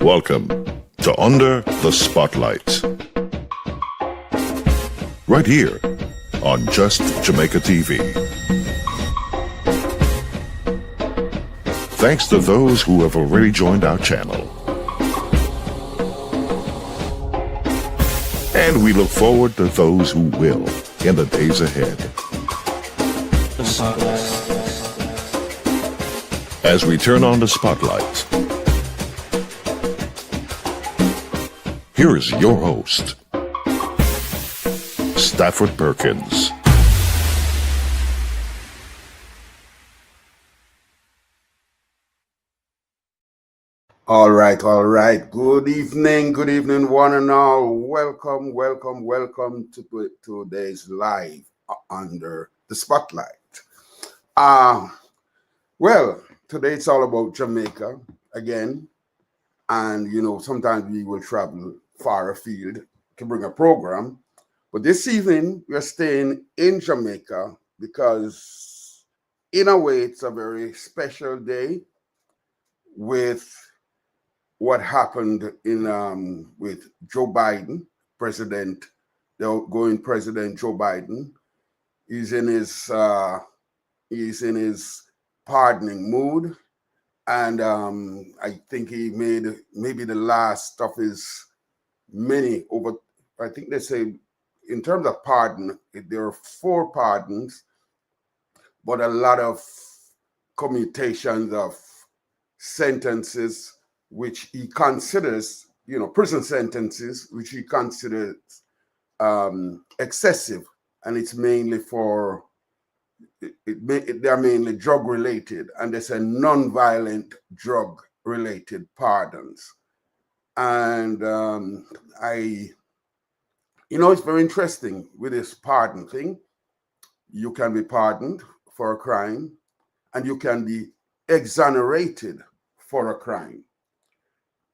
Welcome to Under the Spotlight. Right here on Just Jamaica TV. Thanks to those who have already joined our channel. And we look forward to those who will in the days ahead. As we turn on the spotlight, here is your host, Stafford Perkins. All right. Good evening, one and all. Welcome to today's live Under the Spotlight. Well, today it's all about Jamaica again. And, sometimes we will travel far afield to bring a program. But this evening, we're staying in Jamaica because, in a way, it's a very special day with what happened in with Joe Biden, the outgoing President Joe Biden. He's in his pardoning mood. And I think he made maybe the last of his many over, I think they say, in terms of pardon, there are 4 pardons, but a lot of commutations of sentences, which he considers, prison sentences, which he considers excessive. And it's mainly for they're mainly drug related, and there's a non-violent drug related pardons. And it's very interesting with this pardon thing. You can be pardoned for a crime, and you can be exonerated for a crime.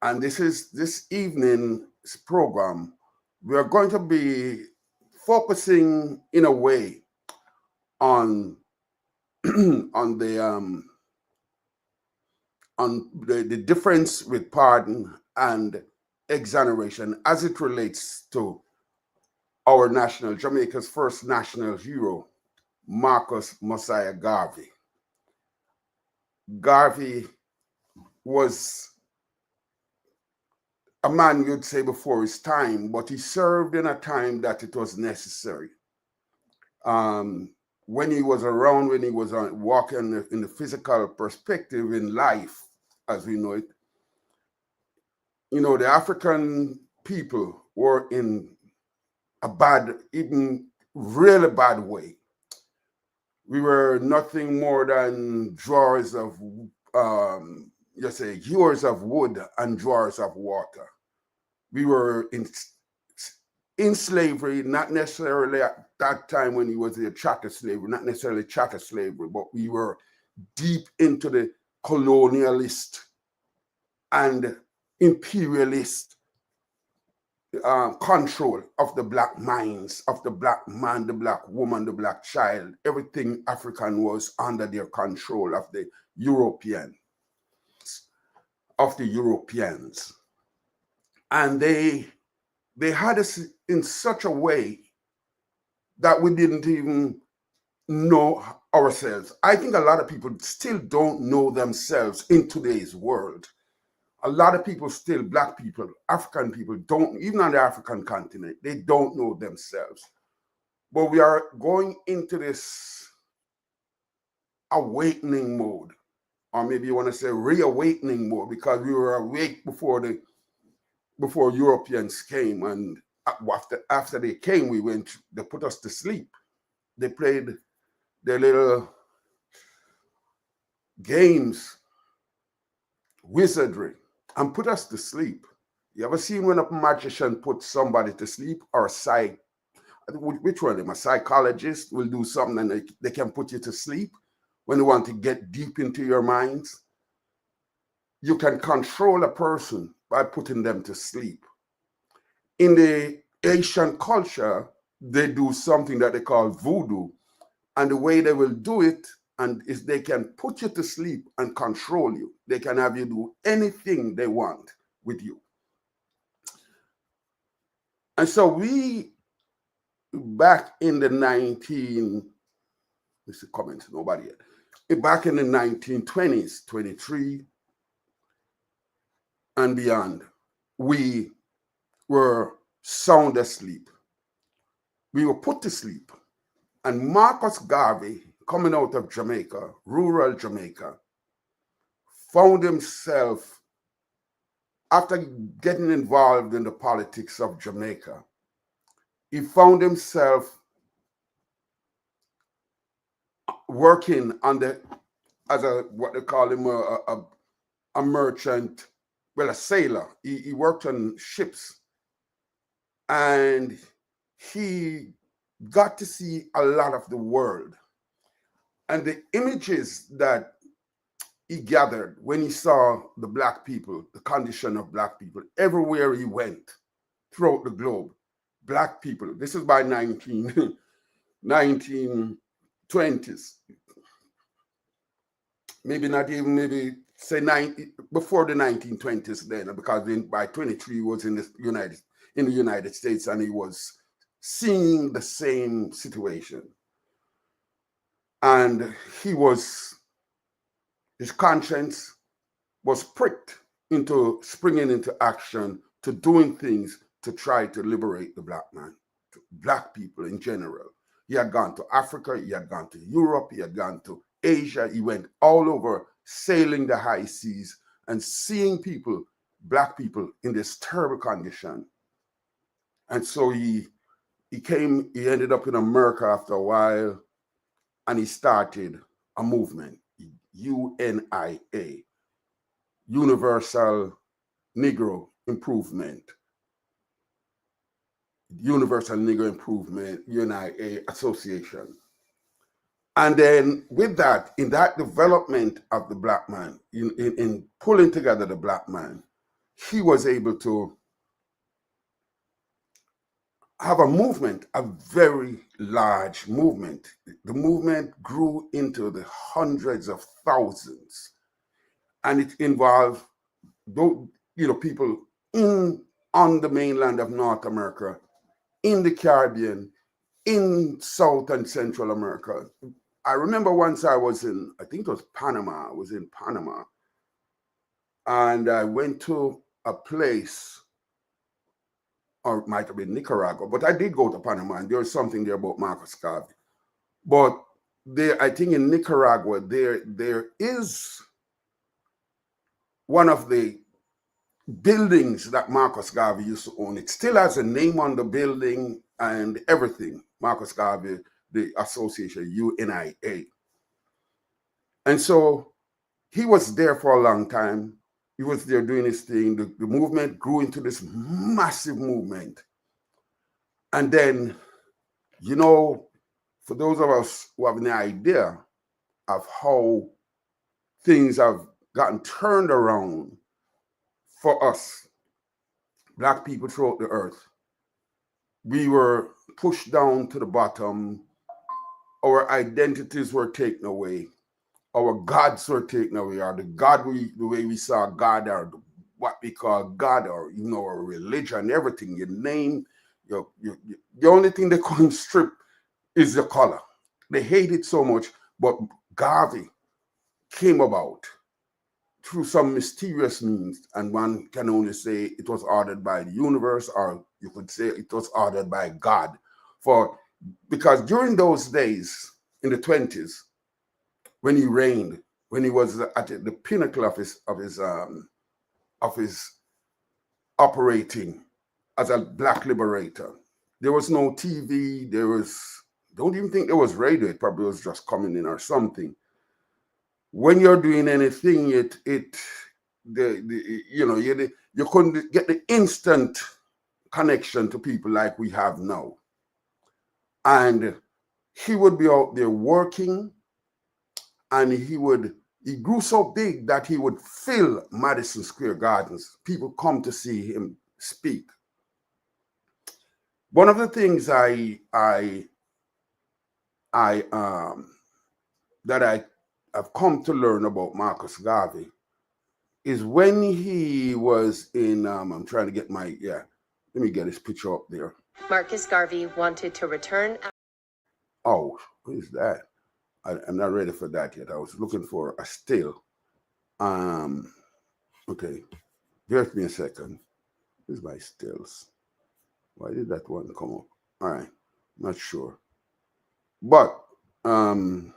And this evening's program, we are going to be focusing in a way on the difference with pardon and exoneration as it relates to our Jamaica's first national hero, Marcus Mosiah Garvey. Garvey was a man, you'd say, before his time, but he served in a time that it was necessary. When he was around, when he was walking in the physical perspective in life, as we know it, the African people were in a bad, even really bad way. We were nothing more than drawers of, hewers of wood and drawers of water. We were in slavery, not necessarily at that time when he was a chattel slavery, not necessarily chattel slavery, but we were deep into the colonialist and imperialist control of the black minds, of the black man, the black woman, the black child. Everything African was under their control of the Europeans. And they had us in such a way that we didn't even know ourselves. I think a lot of people still don't know themselves in today's world. A lot of people still, black people, African people, don't, even on the African continent, they don't know themselves. But we are going into this awakening mode, or maybe you want to say reawakening mode, because we were awake before Europeans came, and after they came, they put us to sleep. They played their little games, wizardry, and put us to sleep. You ever seen when a magician puts somebody to sleep, or which one of them? A psychologist will do something and they can put you to sleep when they want to get deep into your minds? You can control a person by putting them to sleep. In the Asian culture, they do something that they call voodoo. And the way they will do it is they can put you to sleep and control you. They can have you do anything they want. with you. And so we, back in the 19, this is comments, nobody yet. Back in the 1920s, 23 and beyond, we were sound asleep. We were put to sleep. And Marcus Garvey, coming out of Jamaica, rural Jamaica, found himself, after getting involved in the politics of Jamaica, he found himself working on as a, what they call him, a merchant, well, a sailor. He worked on ships, and he got to see a lot of the world. And the images that he gathered when he saw the black people, the condition of black people, everywhere he went throughout the globe, black people, this is by 1920s, maybe not even, maybe say before the 1920s then, because by 23 he was in the United States, and he was seeing the same situation. And his conscience was pricked into springing into action, to doing things to try to liberate the black man, black people in general. He had gone to Africa, he had gone to Europe, he had gone to Asia, he went all over, sailing the high seas and seeing people, black people, in this terrible condition. And so he ended up in America after a while, and he started a movement, UNIA, Universal Negro Improvement, UNIA Association. And then with that, in that development of the black man, in pulling together the black man, he was able to have a movement, a very large movement. The movement grew into the hundreds of thousands, and it involved, people on the mainland of North America, in the Caribbean, in South and Central America. I remember once I was in, I think it was Panama. I was in Panama, and I went to a place, or it might have been Nicaragua, but I did go to Panama, and there was something there about Marcus Garvey. But I think in Nicaragua, there is one of the buildings that Marcus Garvey used to own. It still has a name on the building and everything. Marcus Garvey, the association, UNIA. And so he was there for a long time. He was there doing his thing. The movement grew into this massive movement. And then, for those of us who have an idea of how things have gotten turned around for us, black people throughout the earth, we were pushed down to the bottom. Our identities were taken away. Our gods were taken away, or the way we saw God, or what we call God, or our religion, everything. Your name, the only thing they couldn't strip is the color. They hate it so much. But Garvey came about through some mysterious means, and one can only say it was ordered by the universe, or you could say it was ordered by God. Because during those days in the 20s, when he reigned, when he was at the pinnacle of his operating as a black liberator, there was no TV. Don't even think there was radio. It probably was just coming in or something. When you're doing anything, you couldn't get the instant connection to people like we have now. And he would be out there working, and he grew so big that he would fill Madison Square Gardens. People come to see him speak. One of the things that I have come to learn about Marcus Garvey is when he was in, I'm trying to get my, let me get his picture up there. Marcus Garvey wanted to return. Oh, what is that? I'm not ready for that yet. I was looking for a still. Okay, give me a second. Here's my stills. Why did that one come up? All right, not sure. But, okay,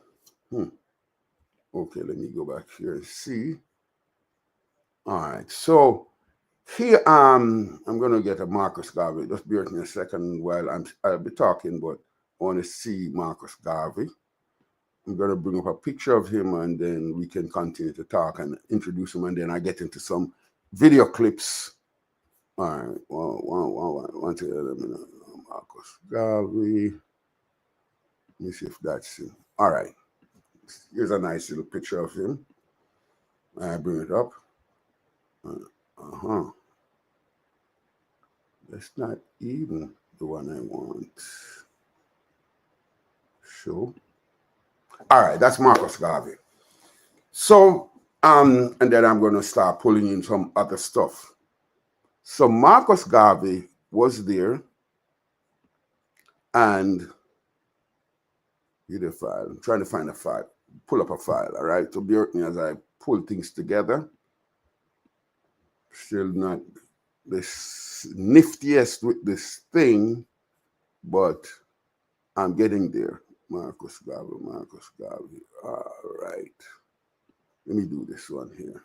let me go back here and see. All right, so here, I'm gonna get a Marcus Garvey. Just bear with me a second while I'll be talking, but I want to see Marcus Garvey. I'm gonna bring up a picture of him, and then we can continue to talk and introduce him, and then I get into some video clips. All right, one second, let me know. Marcus Garvey. Let me see if that's him. All right, here's a nice little picture of him. I bring it up. That's not even the one I want. Show. All right, that's Marcus Garvey. So, and then I'm going to start pulling in some other stuff. So Marcus Garvey was there, and get a file. I'm trying to find a file. Pull up a file. All right. So bear with me as I pull things together. Still not the niftiest with this thing, but I'm getting there. Marcus Garvey. All right. Let me do this one here.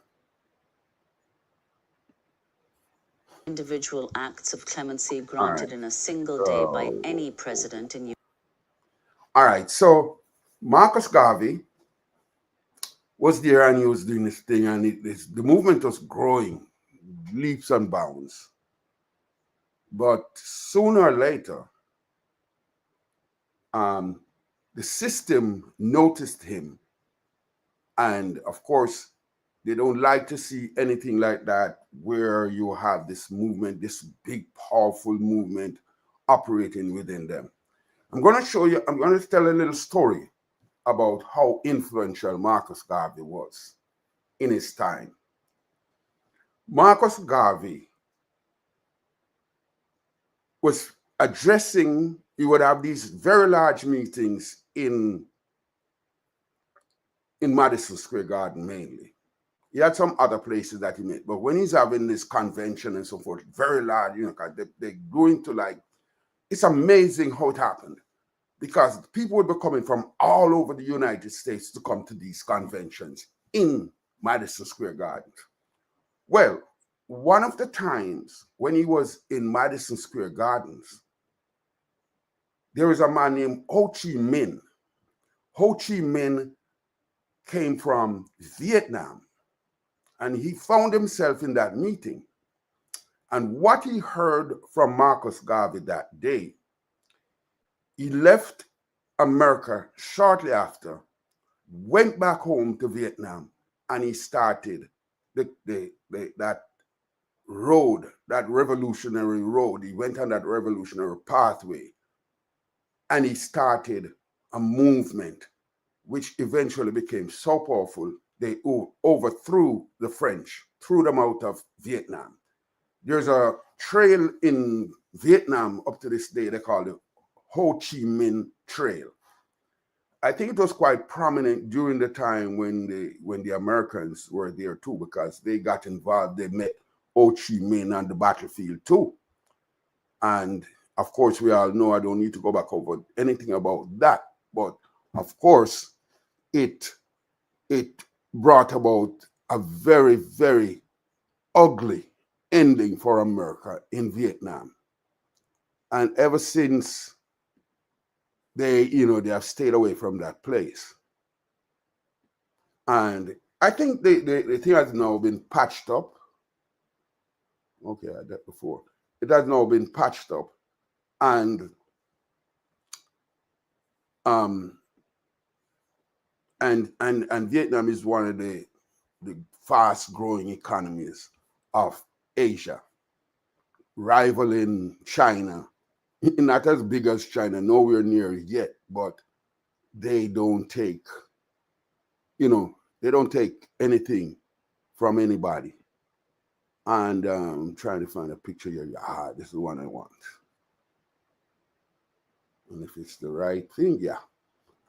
Individual acts of clemency granted in a single day by any president in. All right. So Marcus Garvey was there, and he was doing this thing, and the movement was growing leaps and bounds. But sooner or later, the system noticed him, and of course, they don't like to see anything like that where you have this movement, this big, powerful movement operating within them. I'm going to tell a little story about how influential Marcus Garvey was in his time. Marcus Garvey was he would have these very large meetings in Madison Square Garden mainly. He had some other places that he met, but when he's having this convention and so forth, very large, they're going to it's amazing how it happened, because people would be coming from all over the United States to come to these conventions in Madison Square Garden. Well, one of the times when he was in Madison Square Gardens, there was a man named Ho Chi Minh. Ho Chi Minh came from Vietnam, and he found himself in that meeting. And what he heard from Marcus Garvey that day, he left America shortly after, went back home to Vietnam, and he started that road, that revolutionary road. He went on that revolutionary pathway, and he started a movement which eventually became so powerful, they overthrew the French, threw them out of Vietnam. There's a trail in Vietnam up to this day, they call it Ho Chi Minh Trail. I think it was quite prominent during the time when the Americans were there too, because they got involved. They met Ho Chi Minh on the battlefield too. And of course, we all know, I don't need to go back over anything about that. But of course, it brought about a very, very ugly ending for America in Vietnam. And ever since, they have stayed away from that place. And I think the thing has now been patched up. Okay, I had that before. It has now been patched up. And Vietnam is one of the fast growing economies of Asia, rivaling China. Not as big as China, nowhere near yet, but they don't take anything from anybody. And I'm trying to find a picture here. This is the one I want. And if it's the right thing, yeah.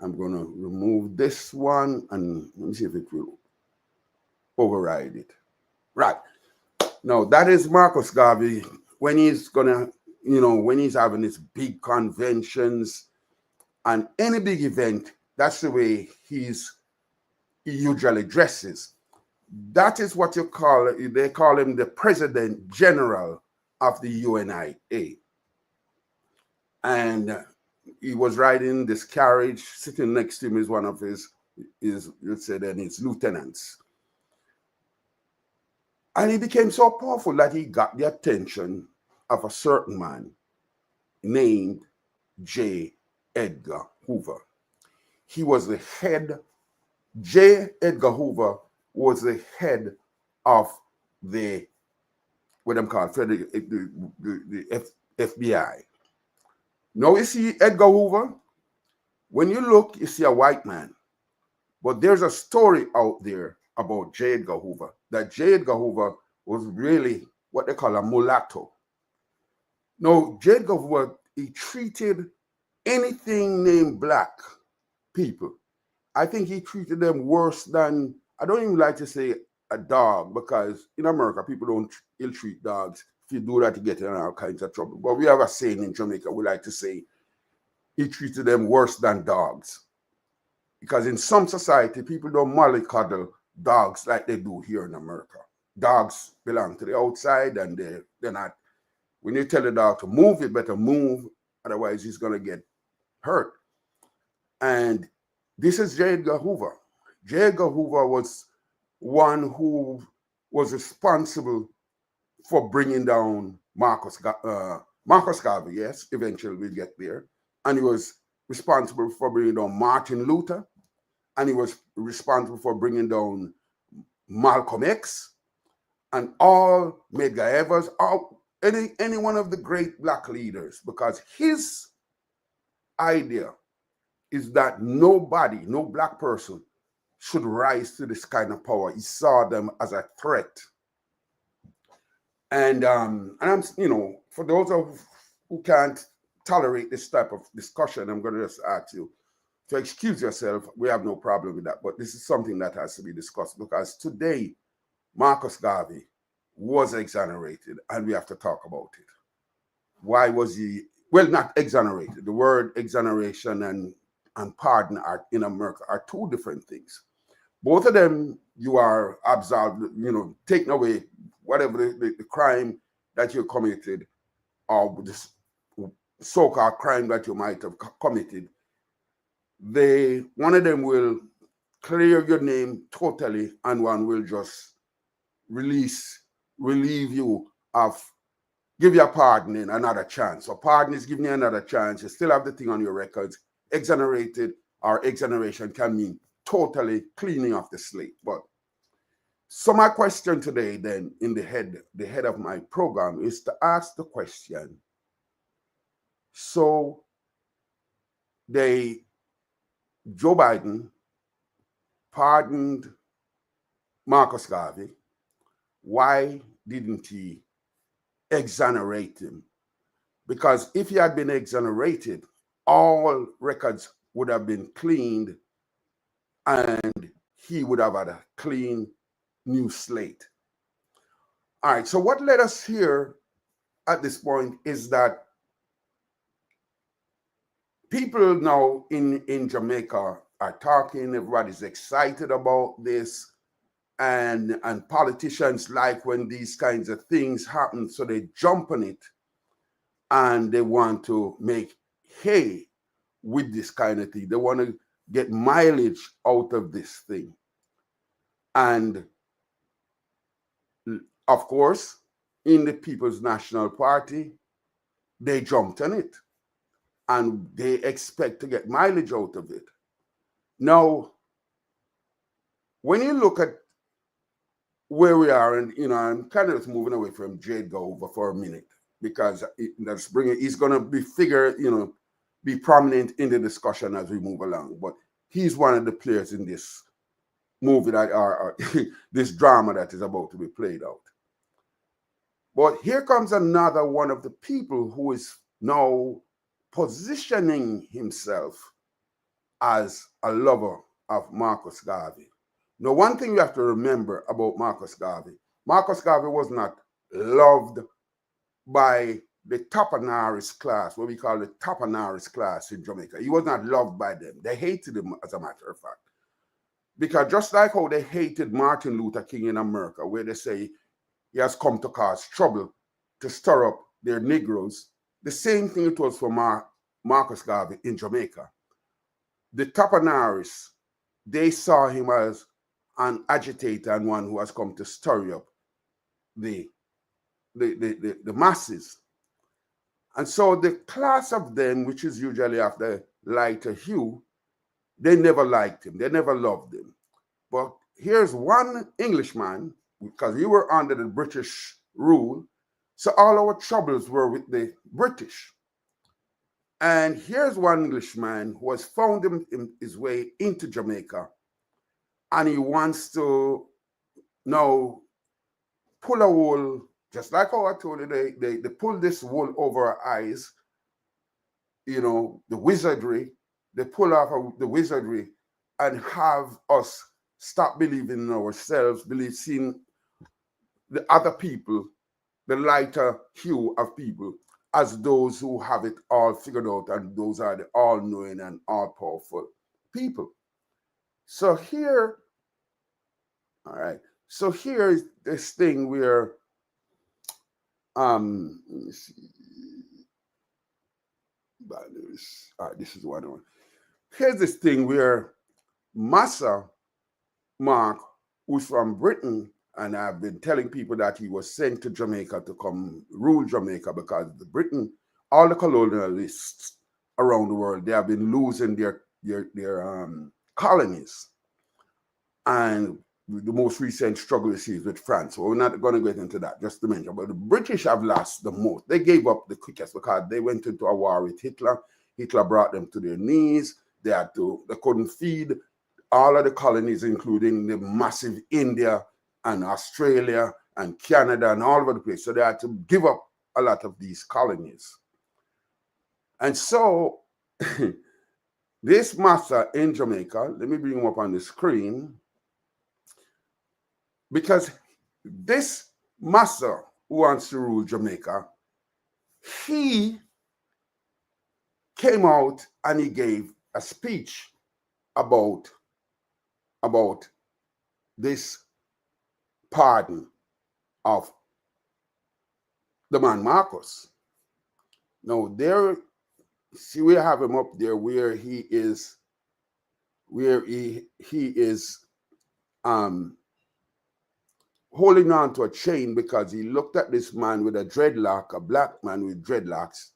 I'm going to remove this one and let me see if it will override it. Right. Now, that is Marcus Garvey when he's going to, when he's having his big conventions and any big event, that's the way he usually dresses. That is what they call him the President General of the UNIA. And he was riding this carriage, sitting next to him is one of his lieutenants. And he became so powerful that he got the attention of a certain man named J. Edgar Hoover. He was the head, J. Edgar Hoover was the head of the, what I'm called, the FBI. Now you see Edgar Hoover, when you look, you see a white man. But there's a story out there about J. Edgar Hoover, that J. Edgar Hoover was really what they call a mulatto. Now, J. Edgar Hoover, he treated anything named black people. I think he treated them worse than, I don't even like to say a dog, because in America, people don't ill-treat dogs. If you do that, you get in all kinds of trouble. But we have a saying in Jamaica, we like to say, he treated them worse than dogs. Because in some society, people don't mollycoddle dogs like they do here in America. Dogs belong to the outside, and they're not. When you tell the dog to move, it better move, otherwise he's going to get hurt. And this is J. Edgar Hoover. J. Edgar Hoover was one who was responsible for bringing down Marcus Garvey, yes, eventually we'll get there. And he was responsible for bringing down Martin Luther, and he was responsible for bringing down Malcolm X, and all Medgar Evers, any one of the great black leaders, because his idea is that nobody, no black person, should rise to this kind of power. He saw them as a threat. And I'm, for those who can't tolerate this type of discussion, I'm going to just ask you to excuse yourself. We have no problem with that, but this is something that has to be discussed, because today, Marcus Garvey was exonerated, and we have to talk about it. Why was he, well, not exonerated. The word exoneration and pardon in America are two different things. Both of them, you are absolved, taken away whatever the crime that you committed, or this so-called crime that you might have committed. One of them will clear your name totally, and one will just relieve you of, give you a pardon and another chance. So pardon is giving you another chance. You still have the thing on your records. Exonerated or exoneration can mean totally cleaning off the slate. But so my question today then, in the head of my program, is to ask the question, so Joe Biden pardoned Marcus Garvey. Why didn't he exonerate him? Because if he had been exonerated, all records would have been cleaned, and he would have had a clean new slate. All right, so what led us here at this point is that people now in Jamaica are talking, everybody's excited about this, and politicians like when these kinds of things happen, so they jump on it and they want to make hay with this kind of thing. They want to get mileage out of this thing. And of course, in the People's National Party, they jumped on it and they expect to get mileage out of it. Now, when you look at where we are, and I'm kind of moving away from J. Edgar Hoover for a minute, because he's going to be prominent in the discussion as we move along. But he's one of the players in this movie that or this drama that is about to be played out. But here comes another one of the people who is now positioning himself as a lover of Marcus Garvey. Now, one thing you have to remember about Marcus Garvey was not loved by the Tappanaris class, what we call the Tappanaris class in Jamaica. He was not loved by them. They hated him, as a matter of fact. Because just like how they hated Martin Luther King in America, where they say he has come to cause trouble, to stir up their Negroes, the same thing it was for Marcus Garvey in Jamaica. The Tappanaris, they saw him as an agitator and one who has come to stir up the masses. And so the class of them, which is usually of the lighter hue, they never liked him. They never loved him. But here's one Englishman, because we were under the British rule, so all our troubles were with the British. And here's one Englishman who has found his way into Jamaica, and he wants to now pull a wool, just like how I told you, they pull this wool over our eyes, you know, the wizardry, they pull off the wizardry and have us stop believing in ourselves, seeing the other people, the lighter hue of people, as those who have it all figured out, and those are the all-knowing and all-powerful people. So here, all right, so here is this thing where, let me see, this is one on. Here's this thing where Massa Mark, who's from Britain, and I've been telling people that he was sent to Jamaica to come rule Jamaica because the Britain, all the colonialists around the world, they have been losing their colonies. And the most recent struggle is with France. So we're not going to get into that, just to mention. But the British have lost the most. They gave up the quickest because they went into a war with Hitler. Hitler brought them to their knees. They couldn't feed all of the colonies, including the massive India and Australia and Canada and all over the place. So they had to give up a lot of these colonies. And so this Massa in Jamaica, let me bring him up on the screen, because this Massa who wants to rule Jamaica, he came out and he gave a speech about this pardon of the man Marcus. Now there, see, we have him up there where he is holding on to a chain because he looked at this man with a dreadlock, a black man with dreadlocks,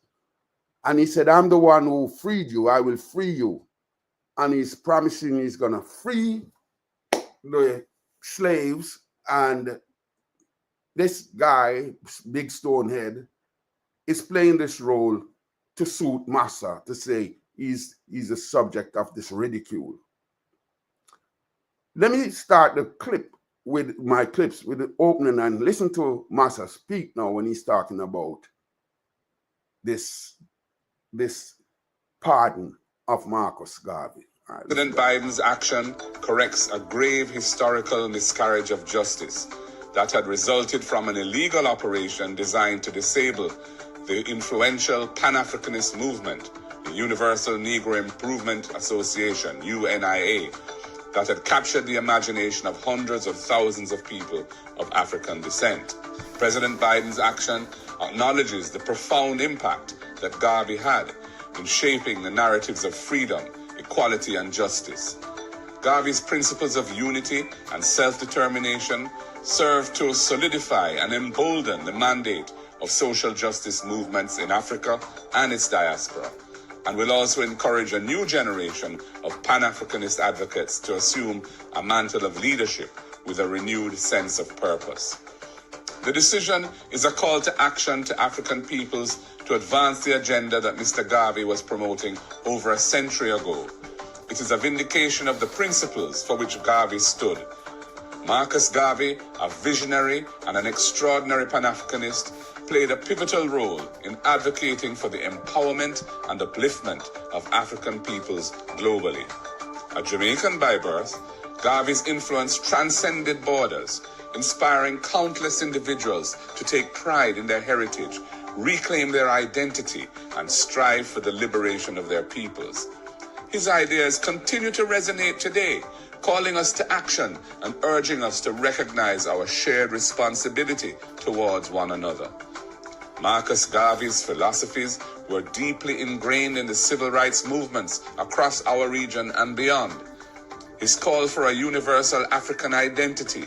and he said, "I'm the one who freed you. I will free you." And he's promising he's gonna free the slaves. And this guy, Big Stonehead, is playing this role to suit Massa, to say he's the subject of this ridicule. Let me start the clip with my clips with the opening and listen to Massa speak now when he's talking about this pardon of Marcus Garvey. Right, President Biden's action corrects a grave historical miscarriage of justice that had resulted from an illegal operation designed to disable the influential Pan-Africanist movement, the Universal Negro Improvement Association, UNIA, that had captured the imagination of hundreds of thousands of people of African descent. President Biden's action acknowledges the profound impact that Garvey had in shaping the narratives of freedom, equality, and justice. Garvey's principles of unity and self-determination serve to solidify and embolden the mandate of social justice movements in Africa and its diaspora, and will also encourage a new generation of Pan-Africanist advocates to assume a mantle of leadership with a renewed sense of purpose. The decision is a call to action to African peoples to advance the agenda that Mr. Garvey was promoting over a century ago. It is a vindication of the principles for which Garvey stood. Marcus Garvey, a visionary and an extraordinary Pan-Africanist, played a pivotal role in advocating for the empowerment and upliftment of African peoples globally. A Jamaican by birth, Garvey's influence transcended borders, inspiring countless individuals to take pride in their heritage, reclaim their identity, and strive for the liberation of their peoples. His ideas continue to resonate today, calling us to action and urging us to recognize our shared responsibility towards one another. Marcus Garvey's philosophies were deeply ingrained in the civil rights movements across our region and beyond. His call for a universal African identity,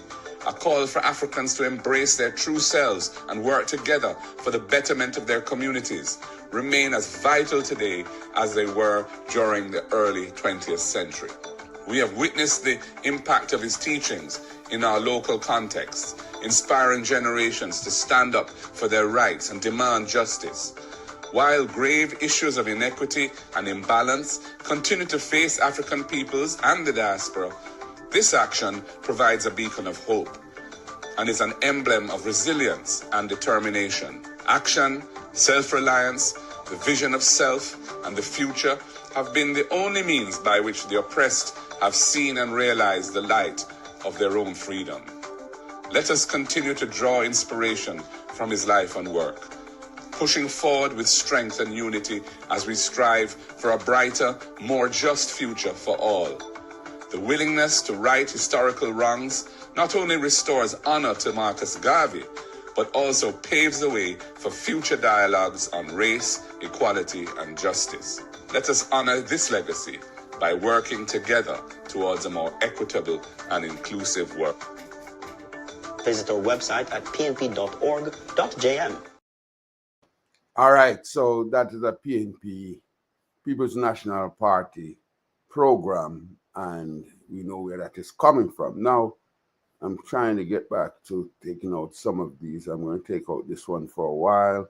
a call for Africans to embrace their true selves and work together for the betterment of their communities, remain as vital today as they were during the early 20th century. We have witnessed the impact of his teachings in our local context, inspiring generations to stand up for their rights and demand justice. While grave issues of inequity and imbalance continue to face African peoples and the diaspora, this action provides a beacon of hope and is an emblem of resilience and determination. Action, self-reliance, the vision of self, and the future have been the only means by which the oppressed have seen and realized the light of their own freedom. Let us continue to draw inspiration from his life and work, pushing forward with strength and unity as we strive for a brighter, more just future for all. The willingness to right historical wrongs not only restores honor to Marcus Garvey, but also paves the way for future dialogues on race, equality, and justice. Let us honor this legacy by working together towards a more equitable and inclusive world. Visit our website at pnp.org.jm. All right, so that is a PNP, People's National Party program, and we know where that is coming from. Now, I'm trying to get back to taking out some of these. I'm going to take out this one for a while,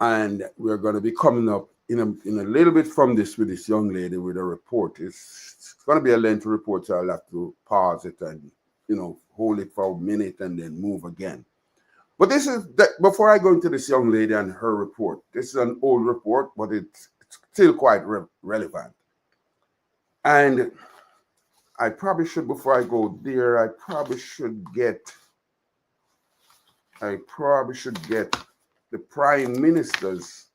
and we're going to be coming up in a little bit from this with this young lady with a report. It's going to be a lengthy report, so I'll have to pause it and, hold it for a minute and then move again. But this is before I go into this young lady and her report. This is an old report, but it's still quite relevant. And I probably should, before I go there, I probably should get the Prime Minister's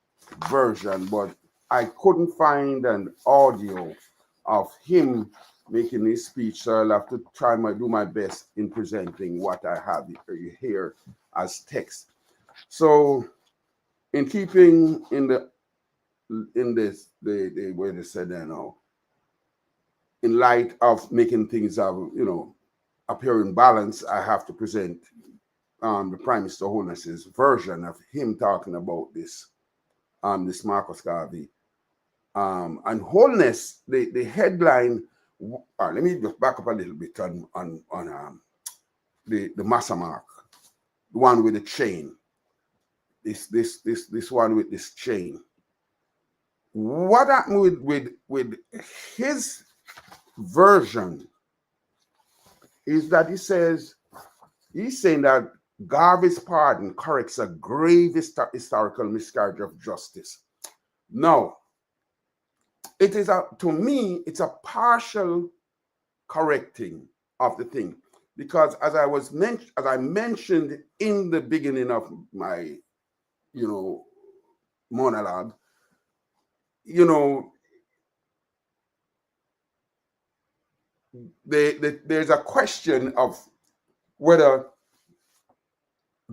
version, but I couldn't find an audio of him making his speech, so I'll have to do my best in presenting what I have here as text. So, in keeping in this the way they said that now, in light of making things appear in balance, I have to present the Prime Minister Holness's version of him talking about this Marcus Garvey. And Holness, the headline. Let me just back up a little bit on the Massa Mark, the one with the chain. This one with this chain. What happened with his version is that he's saying that Garvey's pardon corrects a grave historical miscarriage of justice. Now, to me, it's a partial correcting of the thing, because as I mentioned in the beginning of my, monologue, there's a question of whether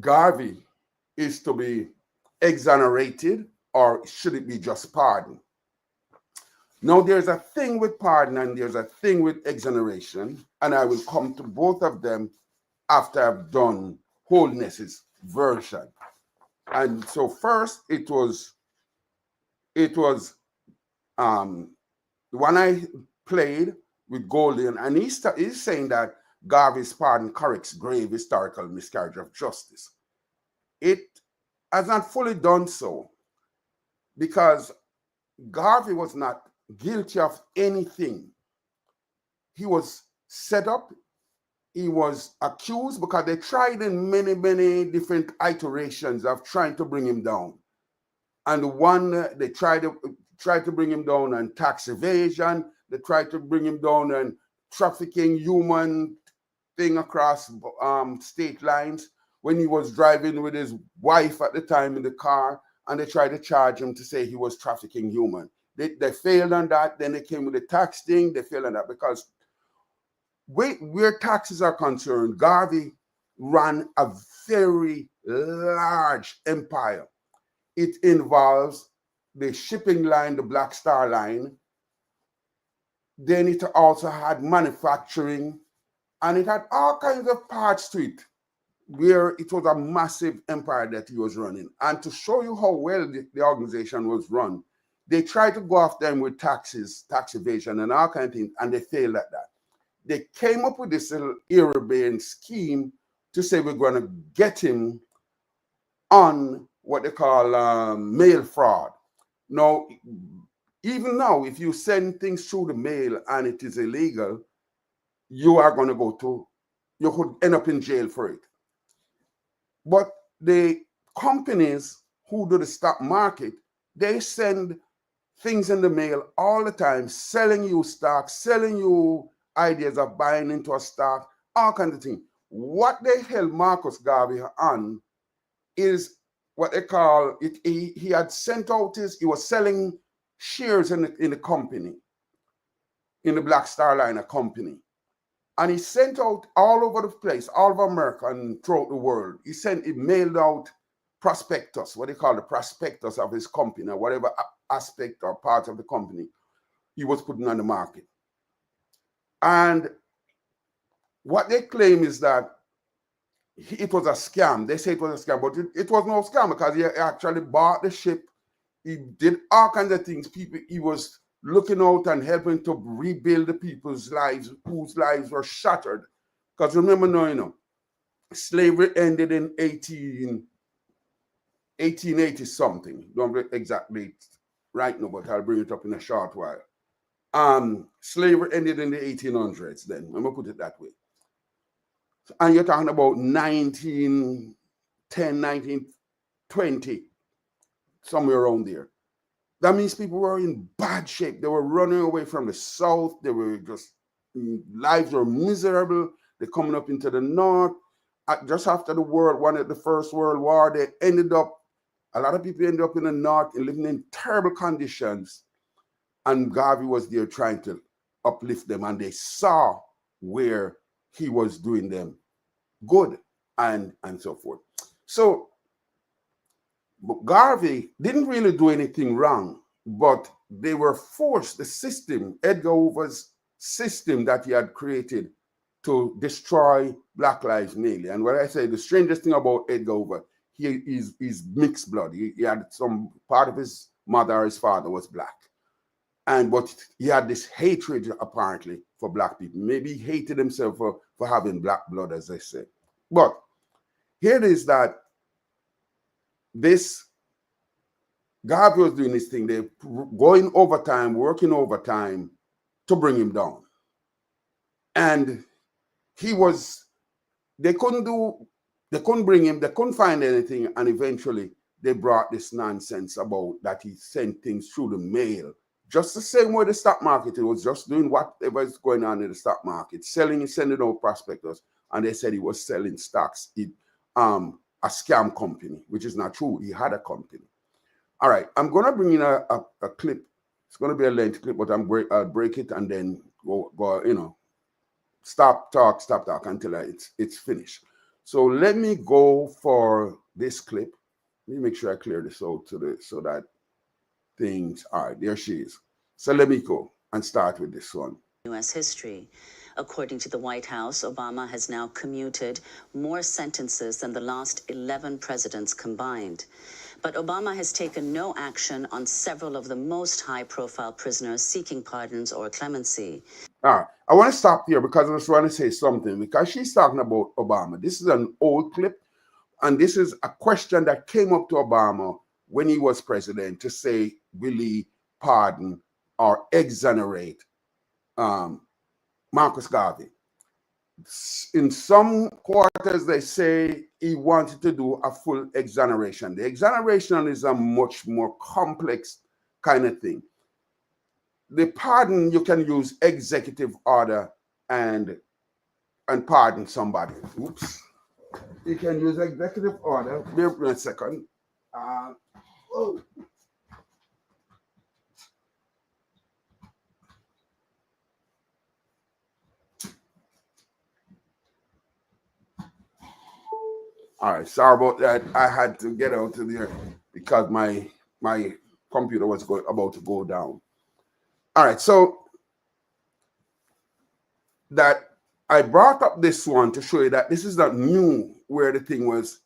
Garvey is to be exonerated or should it be just pardoned. Now, there's a thing with pardon and there's a thing with exoneration, and I will come to both of them after I've done Holness's version. And so first, it was the one I played with Golden, and he's saying that Garvey's pardon corrects grave historical miscarriage of justice. It has not fully done so, because Garvey was not guilty of anything. He was set up, he was accused because they tried in many, many different iterations of trying to bring him down. And the one they tried to bring him down on tax evasion, they tried to bring him down on trafficking human thing across state lines when he was driving with his wife at the time in the car, and they tried to charge him to say he was trafficking human. They failed on that. Then they came with the tax thing. They failed on that because where taxes are concerned, Garvey ran a very large empire. It involves the shipping line, the Black Star Line. Then it also had manufacturing, and it had all kinds of parts to it, where it was a massive empire that he was running. And to show you how well the organization was run, they tried to go after him with taxes, tax evasion, and all kinds of things, and they failed at that. They came up with this little Arabian scheme to say we're going to get him on what they call mail fraud. Now, even now, if you send things through the mail and it is illegal, you are going to you could end up in jail for it. But the companies who do the stock market, they send things in the mail all the time, selling you stocks, selling you ideas of buying into a stock, all kinds of things. What they held Marcus Garvey on is what they call it. He had sent out he was selling shares in the company, in the Black Star Line, a company. And he sent out all over the place, all over America and throughout the world. He mailed out prospectus, what they call the prospectus of his company, or whatever aspect or part of the company he was putting on the market. And what they claim is that it was a scam. They say it was a scam, but it was no scam because he actually bought the ship. He did all kinds of things. He was looking out and helping to rebuild the people's lives whose lives were shattered. Because remember now, slavery ended in 1880 something. Don't be exactly right now, but I'll bring it up in a short while. Slavery ended in the 1800s then. I'm going to put it that way. And you're talking about 1910, 1920, somewhere around there. That means people were in bad shape. They were running away from the South. They were lives were miserable. They're coming up into the North. Just after the First World War, a lot of people ended up in the North and living in terrible conditions. And Garvey was there trying to uplift them, and they saw where he was doing them good and so forth. So Garvey didn't really do anything wrong, but they were forced, the system, Edgar Hoover's system that he had created to destroy Black lives mainly. And what I say, the strangest thing about Edgar Hoover, he's mixed blood. He had some part of his mother or his father was Black. But he had this hatred apparently for Black people. Maybe he hated himself for having Black blood, as I say. But here it is that this Garvey was doing this thing. They're going overtime, working overtime to bring him down. And they couldn't bring him, they couldn't find anything. And eventually they brought this nonsense about that he sent things through the mail. Just the same way the stock market, it was just doing whatever is going on in the stock market, selling and sending out prospectus. And they said he was selling stocks. A scam company, which is not true. He had a company. All right, I'm going to bring in a clip. It's going to be a lengthy clip, but I'll break it and then go, stop talk until it's finished. So let me go for this clip. Let me make sure I clear this out so that things, all right, there she is. So let me go and start with this one. U.S. history. According to the White House, Obama has now commuted more sentences than the last 11 presidents combined. But Obama has taken no action on several of the most high-profile prisoners seeking pardons or clemency. All right, I want to stop here because I just want to say something, because she's talking about Obama. This is an old clip, and this is a question that came up to Obama when he was president to say, will he pardon or exonerate Marcus Garvey. In some quarters, they say he wanted to do a full exoneration. The exoneration is a much more complex kind of thing. The pardon, you can use executive order and pardon somebody. Oops. You can use executive order. Bear with me a second. Oh. All right, sorry about that. I had to get out of there because my computer was about to go down. All right, so that I brought up this one to show you that this is not new, where the thing was,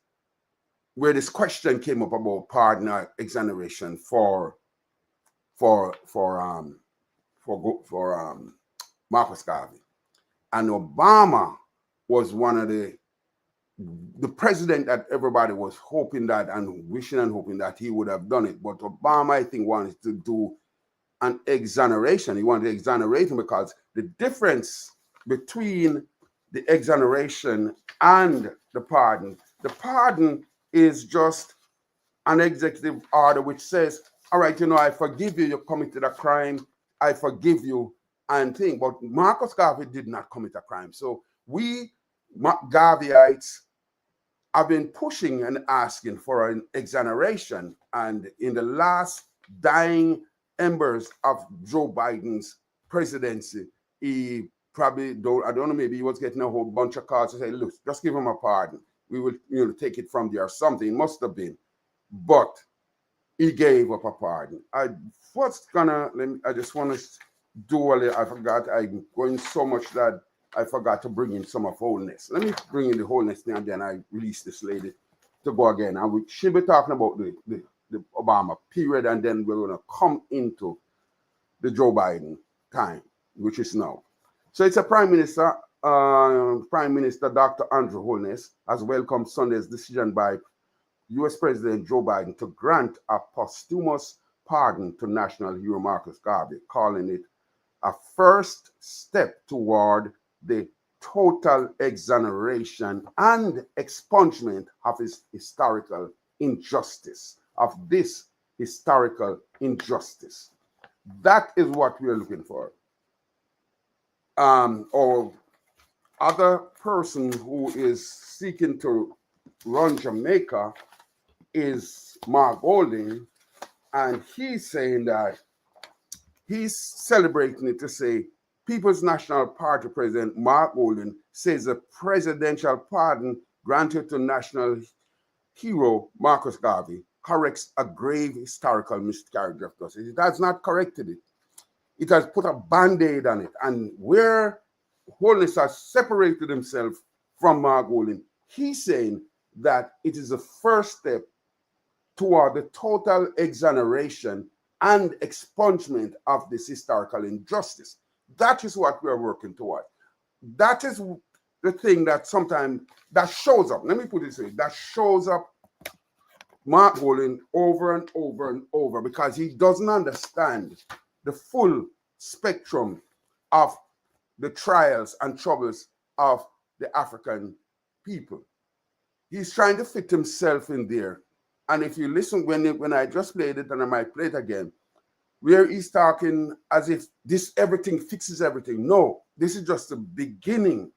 where this question came up about pardon or exoneration for Marcus Garvey, and Obama was one of the president that everybody was hoping that and wishing and hoping that he would have done it. But Obama, I think, wanted to do an exoneration. He wanted to exonerate him because the difference between the exoneration and the pardon is just an executive order which says, all right, I forgive you, you committed a crime, I forgive you, and thing. But Marcus Garvey did not commit a crime. So we Garveyites have been pushing and asking for an exoneration. And in the last dying embers of Joe Biden's presidency, he probably I don't know, maybe he was getting a whole bunch of cards to say, look, just give him a pardon. We will take it from there or something. It must have been. But he gave up a pardon. I just want to do a little, I forgot, I'm going so much that I forgot to bring in some of wholeness. Let me bring in the wholeness thing, and then I release this lady to go again. And she'll be talking about the Obama period, and then we're going to come into the Joe Biden time, which is now. So it's a Prime Minister Dr. Andrew Holness has welcomed Sunday's decision by U.S. President Joe Biden to grant a posthumous pardon to national hero Marcus Garvey, calling it a first step toward the total exoneration and expungement of his historical injustice, of this historical injustice. That is what we are looking for. Or other person who is seeking to run Jamaica is Mark Golding, and he's saying that he's celebrating it to say People's National Party President Mark Golding says a presidential pardon granted to national hero Marcus Garvey corrects a grave historical miscarriage of justice. It has not corrected it. It has put a band-aid on it. And where Holness has separated himself from Mark Golding, he's saying that it is the first step toward the total exoneration and expungement of this historical injustice. That is what we are working toward. That is the thing that sometimes that shows up. Let me put it this way: that shows up Mark Golding over and over and over because he doesn't understand the full spectrum of the trials and troubles of the African people. He's trying to fit himself in there. And if you listen, when I just played it, and I might play it again, where he's talking as if this everything fixes everything. No, this is just the beginning.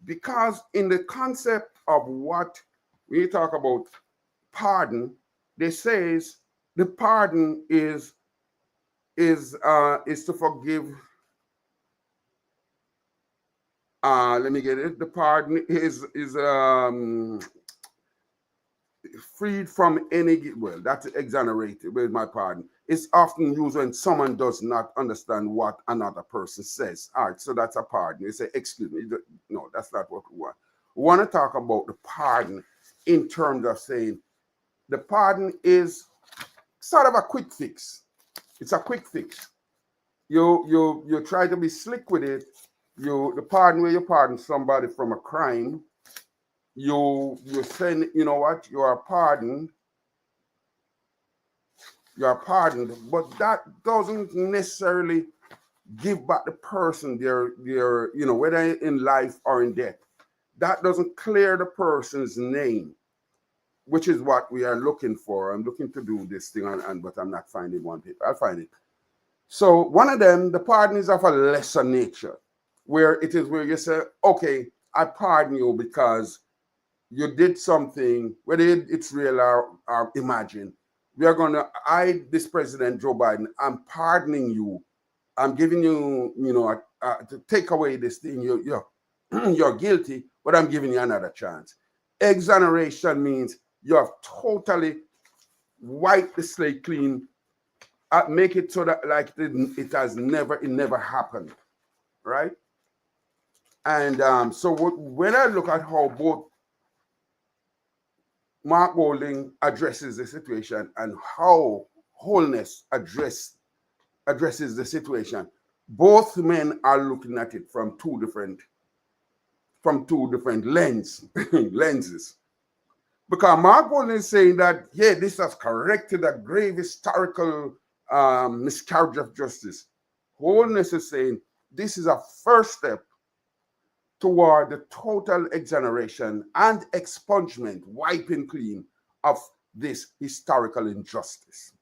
Because in the concept of what we talk about pardon, they says the pardon is to forgive. Let me get it. The pardon is freed from any, well, that's exonerated with my pardon. It's often used when someone does not understand what another person says. All right, so that's a pardon. You say, excuse me. No, that's not what we want. We want to talk about the pardon in terms of saying the pardon is sort of a quick fix. It's a quick fix. You try to be slick with it. The pardon where you pardon somebody from a crime, you send, you know what, you are pardoned. you're pardoned, but that doesn't necessarily give back the person their whether in life or in death. That doesn't clear the person's name, which is what we are looking for. I'm looking to do this thing, but I'm not finding one paper. I'll find it. So one of them, the pardon is of a lesser nature, where it is where you say, okay, I pardon you because you did something, whether it's real or imagined. This President Joe Biden, I'm pardoning you. I'm giving you, to take away this thing. You're guilty, but I'm giving you another chance. Exoneration means you have totally wiped the slate clean, make it so that like it never happened, right? And so when I look at how both Mark Golding addresses the situation and how Wholeness addresses the situation, both men are looking at it from two different lenses. Because Mark Golding is saying that, yeah, this has corrected a grave historical miscarriage of justice. Wholeness is saying this is a first step toward the total exoneration and expungement, wiping clean of this historical injustice.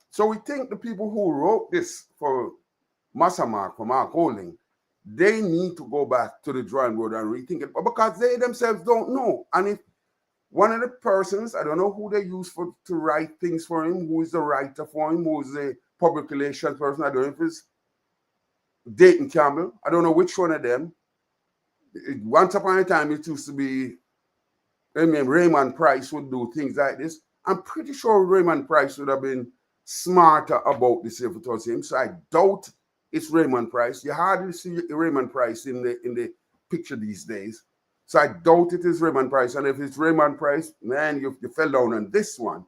So we think the people who wrote this for Mark Golding, they need to go back to the drawing board and rethink it, because they themselves don't know. And if one of the persons, I don't know who they use to write things for him, who is the writer for him, who is the public relations person, I don't know if it's Dayton Campbell, I don't know which one of them. Once upon a time, it used to be, Raymond Price would do things like this. I'm pretty sure Raymond Price would have been smarter about this if it was him. So I doubt it's Raymond Price. You hardly see Raymond Price in the picture these days. So I doubt it is Raymond Price. And if it's Raymond Price, man, you fell down on this one.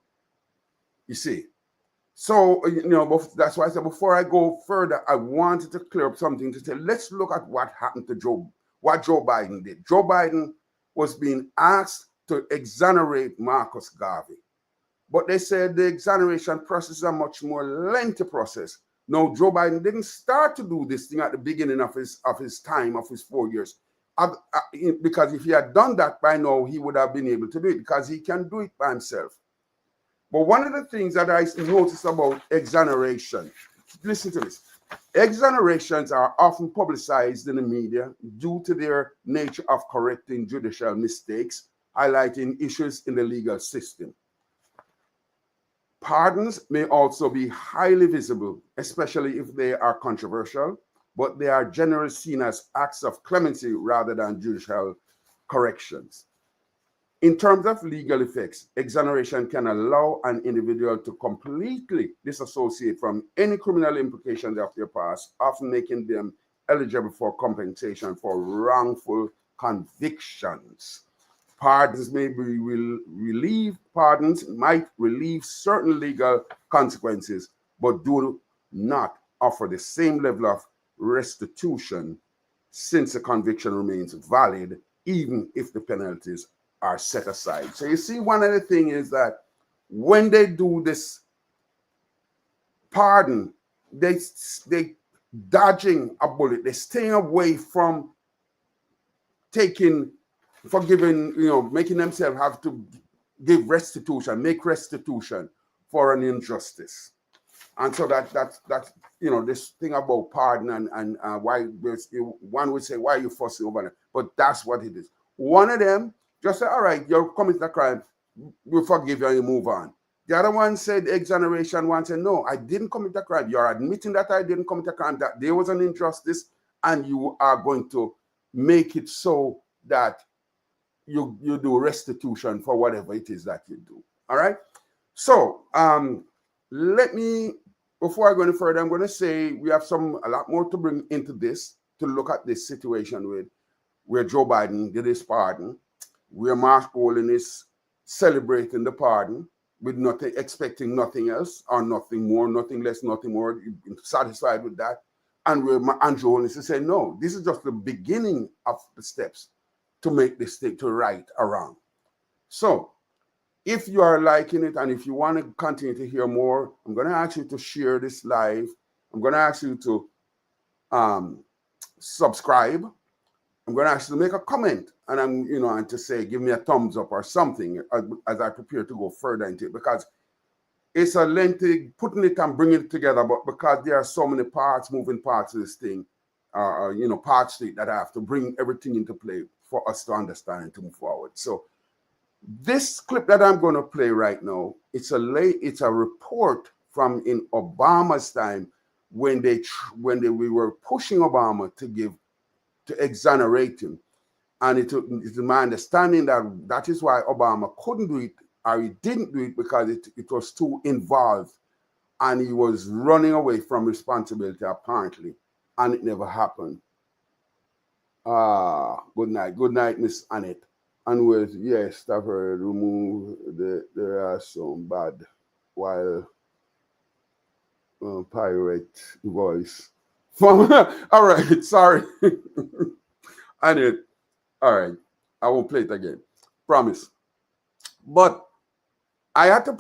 You see. So, that's why I said before I go further, I wanted to clear up something to say, let's look at what happened to what Joe Biden did. Joe Biden was being asked to exonerate Marcus Garvey. But they said the exoneration process is a much more lengthy process. No, Joe Biden didn't start to do this thing at the beginning of his time, of his 4 years. Because if he had done that by now, he would have been able to do it, because he can do it by himself. But one of the things that I noticed about exoneration, listen to this. Exonerations are often publicized in the media due to their nature of correcting judicial mistakes, highlighting issues in the legal system. Pardons may also be highly visible, especially if they are controversial, but they are generally seen as acts of clemency rather than judicial corrections. In terms of legal effects, exoneration can allow an individual to completely disassociate from any criminal implications of their past, often making them eligible for compensation for wrongful convictions. Pardons might relieve certain legal consequences, but do not offer the same level of restitution, since the conviction remains valid, even if the penalties are set aside. So you see, one of the things is that when they do this pardon, they dodging a bullet. They're staying away from forgiving, making themselves have to make restitution for an injustice. And so that's this thing about pardon and why one would say, why are you fussing over it? But that's what it is. One of them just said, all right, you're committing a crime, we forgive you and you move on. The other one said exoneration. One said, no, I didn't commit a crime. You're admitting that I didn't commit a crime, that there was an injustice, and you are going to make it so that you do restitution for whatever it is that you do. All right. So before I go any further, I'm going to say we have a lot more to bring into this, to look at this situation where Joe Biden did his pardon, where Mark Golding is celebrating the pardon with nothing, expecting nothing else or nothing more, nothing less, nothing more, satisfied with that. And where Andrew Holness is saying, no, this is just the beginning of the steps to make this thing, to right around. So if you are liking it and if you want to continue to hear more, I'm going to ask you to share this live. I'm going to ask you to subscribe. I'm going to ask you to make a comment, and and to say, give me a thumbs up or something as I prepare to go further into it, because it's a lengthy putting it and bringing it together, but because there are so many moving parts of this thing, parts to it that I have to bring everything into play for us to understand and to move forward. So this clip that I'm going to play right now, it's a report from in Obama's time when we were pushing Obama to exonerate him. And it's my understanding that is why Obama couldn't do it, or he didn't do it, because it was too involved and he was running away from responsibility, apparently, and it never happened. Good night, Miss Annette. And with, yes, Stafford remove there are some bad while pirate voice. All right, sorry. Annette. All right, I won't play it again. Promise. But I had to,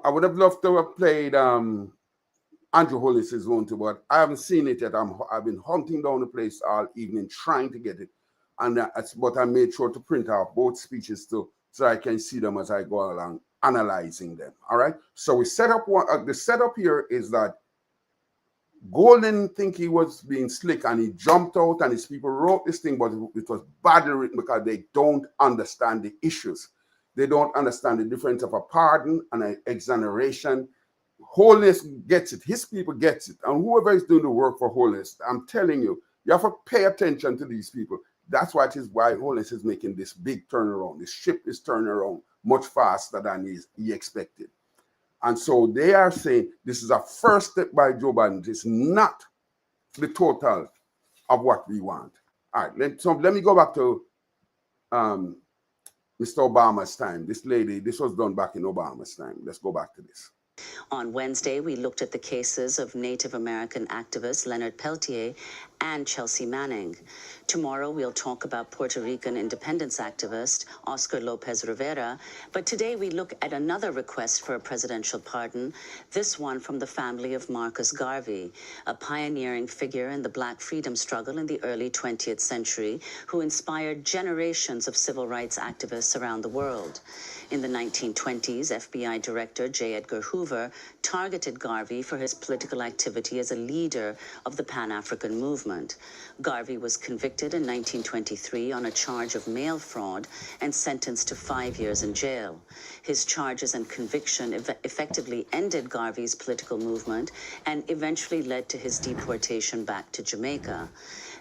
I would have loved to have played Andrew Hollis's one too, but I haven't seen it yet. I've been hunting down the place all evening trying to get it, but I made sure to print out both speeches too, so I can see them as I go along analyzing them. All right. So we set up the setup here is that Golden think he was being slick and he jumped out and his people wrote this thing, but it was badly written because they don't understand the issues. They don't understand the difference of a pardon and an exoneration. Holiness gets it. His people gets it. And whoever is doing the work for Holiness, I'm telling you, you have to pay attention to these people. That's why Holiness is making this big turnaround. The ship is turning around much faster than he expected. And so they are saying this is a first step by Joe Biden. It's not the total of what we want. All right, let me go back to Mr. Obama's time. This was done back in Obama's time. Let's go back to this. On Wednesday, we looked at the cases of Native American activist Leonard Peltier and Chelsea Manning. Tomorrow, we'll talk about Puerto Rican independence activist Oscar Lopez Rivera. But today, we look at another request for a presidential pardon, this one from the family of Marcus Garvey, a pioneering figure in the Black freedom struggle in the early 20th century who inspired generations of civil rights activists around the world. In the 1920s, FBI Director J. Edgar Hoover targeted Garvey for his political activity as a leader of the Pan-African movement. Garvey was convicted in 1923 on a charge of mail fraud and sentenced to 5 years in jail. His charges and conviction effectively ended Garvey's political movement and eventually led to his deportation back to Jamaica.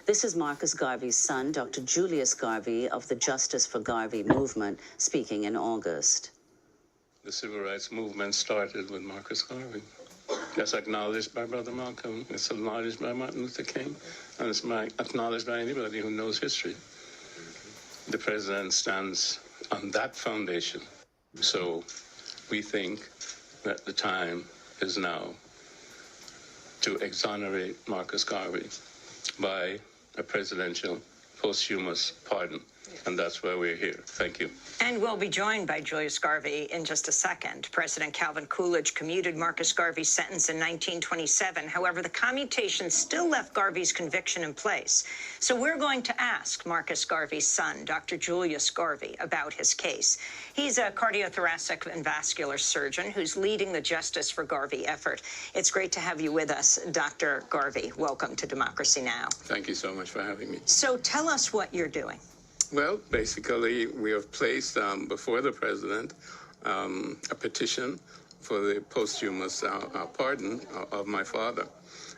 This is Marcus Garvey's son, Dr. Julius Garvey, of the Justice for Garvey movement, speaking in August. The civil rights movement started with Marcus Garvey. That's acknowledged by Brother Malcolm. It's acknowledged by Martin Luther King. And it's acknowledged by anybody who knows history. The president stands on that foundation. So we think that the time is now to exonerate Marcus Garvey by a presidential posthumous pardon. And that's why we're here. Thank you. And we'll be joined by Julius Garvey in just a second. President Calvin Coolidge commuted Marcus Garvey's sentence in 1927. However, the commutation still left Garvey's conviction in place. So we're going to ask Marcus Garvey's son, Dr. Julius Garvey, about his case. He's a cardiothoracic and vascular surgeon who's leading the Justice for Garvey effort. It's great to have you with us, Dr. Garvey. Welcome to Democracy Now! Thank you so much for having me. So tell us what you're doing. Well, basically, we have placed before the president a petition for the posthumous pardon of my father.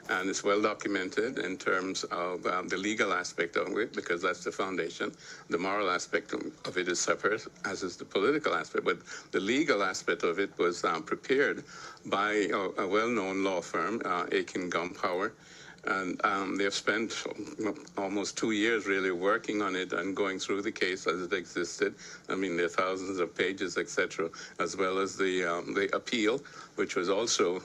And it's well documented in terms of the legal aspect of it, because that's the foundation. The moral aspect of it is separate, as is the political aspect. But the legal aspect of it was prepared by a well-known law firm, Aiken Gumpower, And they've spent almost 2 years really working on it and going through the case as it existed. I mean, there are thousands of pages, etc., as well as the appeal, which was also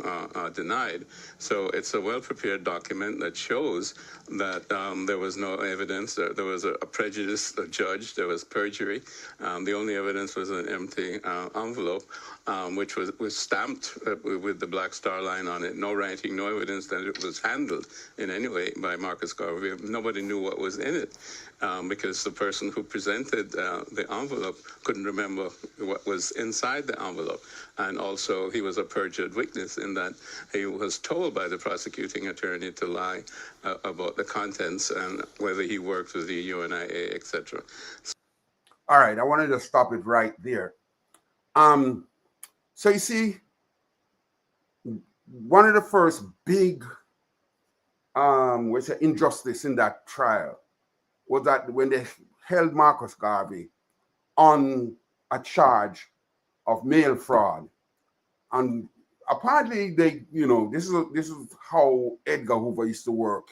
denied. So it's a well-prepared document that shows that there was no evidence. There was a prejudiced judge. There was perjury. The only evidence was an empty envelope, which was stamped with the black star line on it. No writing, no evidence that it was handled in any way by Marcus Garvey. Nobody knew what was in it because the person who presented the envelope couldn't remember what was inside the envelope. And also he was a perjured witness in that he was told by the prosecuting attorney to lie about the contents and whether he worked with the UNIA, etc. All right, I wanted to stop it right there. So you see, one of the first big injustice in that trial was that when they held Marcus Garvey on a charge of mail fraud, and apparently they, this is how Edgar Hoover used to work.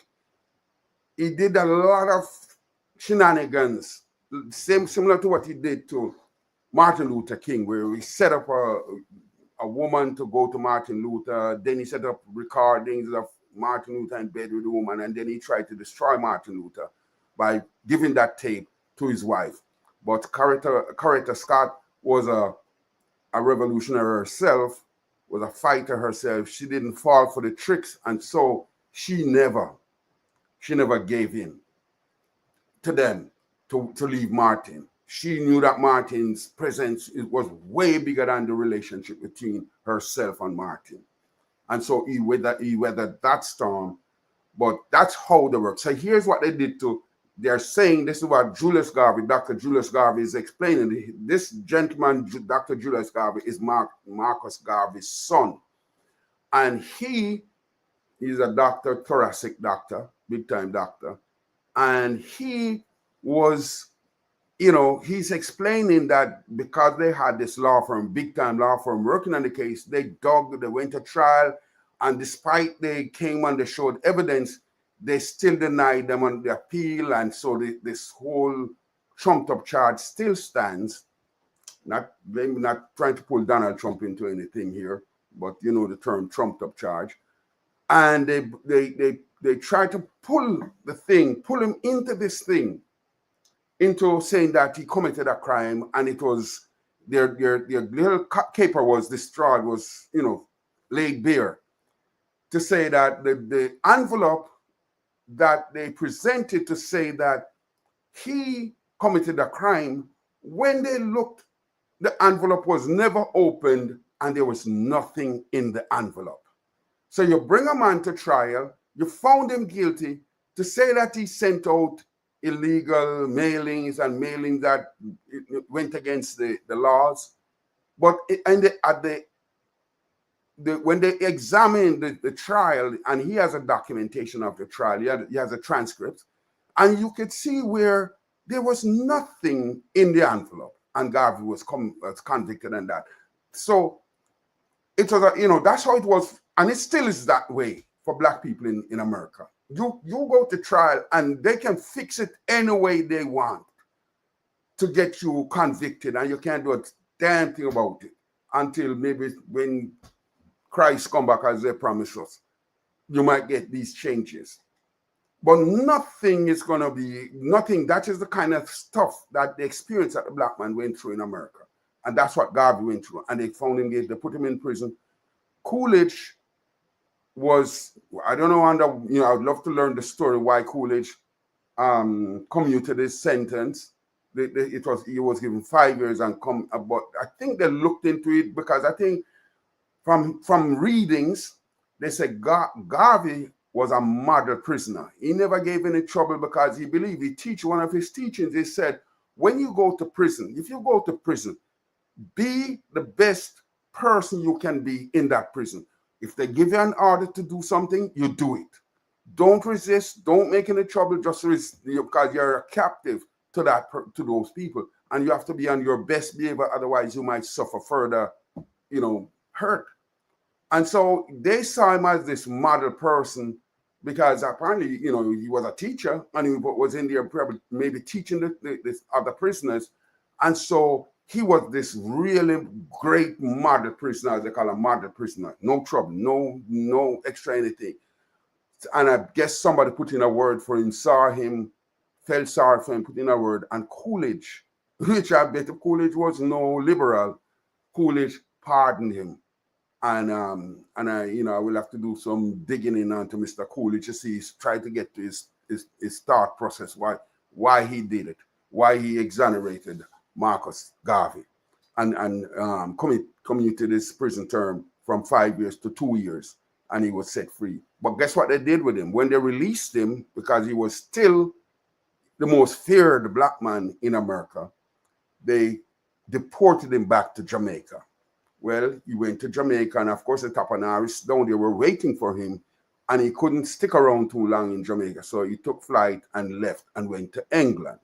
He did a lot of shenanigans, similar to what he did to Martin Luther King, where he set up a woman to go to Martin Luther. Then he set up recordings of Martin Luther in bed with a woman, and then he tried to destroy Martin Luther by giving that tape to his wife. But Coretta Scott was a revolutionary herself, was a fighter herself. She didn't fall for the tricks, and so she never gave in to them to leave Martin. She knew that Martin's presence was way bigger than the relationship between herself and Martin. And so he weathered that storm, but that's how they work. So here's what they did they're saying, this is what Julius Garvey, Dr. Julius Garvey is explaining. This gentleman, Dr. Julius Garvey, is Marcus Garvey's son. And he is a doctor, thoracic doctor, big time doctor. And he was, he's explaining that because they had this law firm, big time law firm working on the case, they went to trial. And despite they came and they showed evidence, they still denied them on the appeal. And so this whole trumped up charge still stands. Not trying to pull Donald Trump into anything here, but the term trumped up charge. And they try to pull him into this thing, into saying that he committed a crime, and it was their little caper was destroyed, was laid bare, to say that the envelope that they presented to say that he committed a crime, when they looked, the envelope was never opened and there was nothing in the envelope. So you bring a man to trial, you found him guilty, to say that he sent out illegal mailings and mailings that went against the laws. But when they examined the trial, and he has a documentation of the trial, he has a transcript, and you could see where there was nothing in the envelope, and Garvey was convicted on that. So it was, that's how it was, and it still is that way for Black people in America. You go to trial, and they can fix it any way they want to get you convicted, and you can't do a damn thing about it until maybe when Christ come back as they promised us, you might get these changes. But nothing is going to be, nothing. That is the kind of stuff that the experience that the Black man went through in America. And that's what Garvey went through. And they found him guilty. They put him in prison. Coolidge was, I don't know, I'd love to learn the story why Coolidge commuted his sentence. He was given 5 years but I think they looked into it, because I think from readings, they said Garvey was a model prisoner. He never gave any trouble because he believed, one of his teachings, he said, when you go to prison, if you go to prison, be the best person you can be in that prison. If they give you an order to do something, you do it. Don't resist, don't make any trouble, just because you're a captive to those people. And you have to be on your best behavior, otherwise you might suffer further, hurt. And so they saw him as this model person, because apparently, you know, he was a teacher and he was in there probably maybe teaching the other prisoners. And so he was this really great model prisoner, as they call a model prisoner. No trouble, no extra anything. And I guess somebody put in a word for him, saw him, felt sorry for him, put in a word. And Coolidge, which I bet Coolidge was no liberal, Coolidge pardoned him. And I, you know, I will have to do some digging in onto Mr. Coolidge to see, try to get to his thought process, why he did it, why he exonerated Marcus Garvey, and commuted his prison term from 5 years to 2 years, and he was set free. But guess what they did with him? When they released him, because he was still the most feared black man in America, they deported him back to Jamaica. Well, he went to Jamaica, and of course the Tapanarists down there were waiting for him, and he couldn't stick around too long in Jamaica. So he took flight and left and went to England.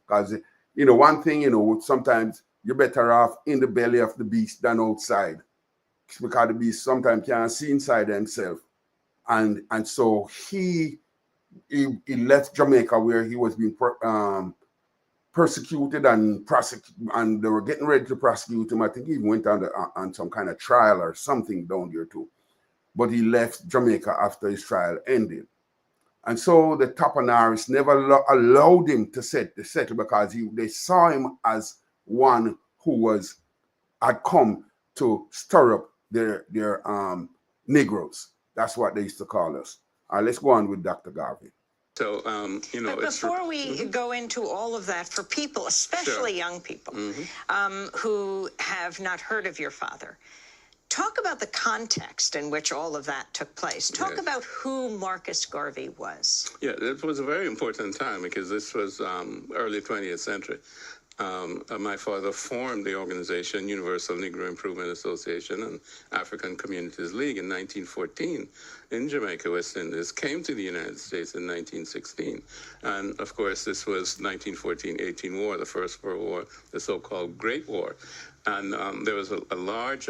Because, you know, one thing, you know, sometimes you're better off in the belly of the beast than outside. Because the beast sometimes can't see inside himself. And so he left Jamaica, where he was being persecuted and prosecuted, and they were getting ready to prosecute him. I think he even went on some kind of trial or something down there too. But he left Jamaica after his trial ended. And so the Tapanarists never allowed him to settle because they saw him as one who had come to stir up their Negroes. That's what they used to call us. Let's go on with Dr. Garvey. So, you know, but before we go into all of that, for people, especially young people, who have not heard of your father, talk about the context in which all of that took place. Talk about who Marcus Garvey was. Yeah, it was a very important time because this was early 20th century. My father formed the organization Universal Negro Improvement Association and African Communities League in 1914 in Jamaica, West Indies, came to the United States in 1916. And of course, this was 1914-18 war, the First World War, the so-called Great War. And there was a large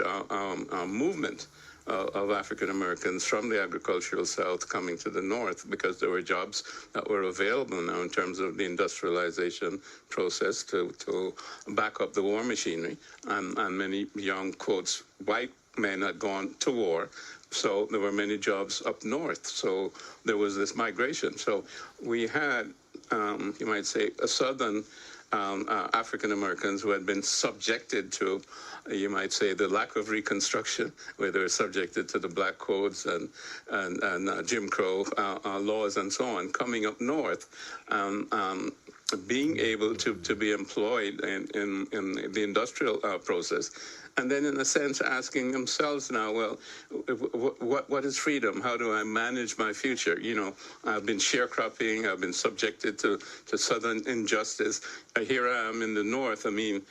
movement of African Americans from the agricultural South coming to the North because there were jobs that were available now in terms of the industrialization process to back up the war machinery. And many young, quotes, white men had gone to war. So there were many jobs up north. So there was this migration. So we had, you might say, a southern African Americans who had been subjected to, you might say, the lack of Reconstruction, where they were subjected to the black codes and Jim Crow laws and so on, coming up north, being able to be employed in the industrial process. And then, in a sense, asking themselves now, well, what is freedom? How do I manage my future? You know, I've been sharecropping. I've been subjected to Southern injustice. Here I am in the North. I mean,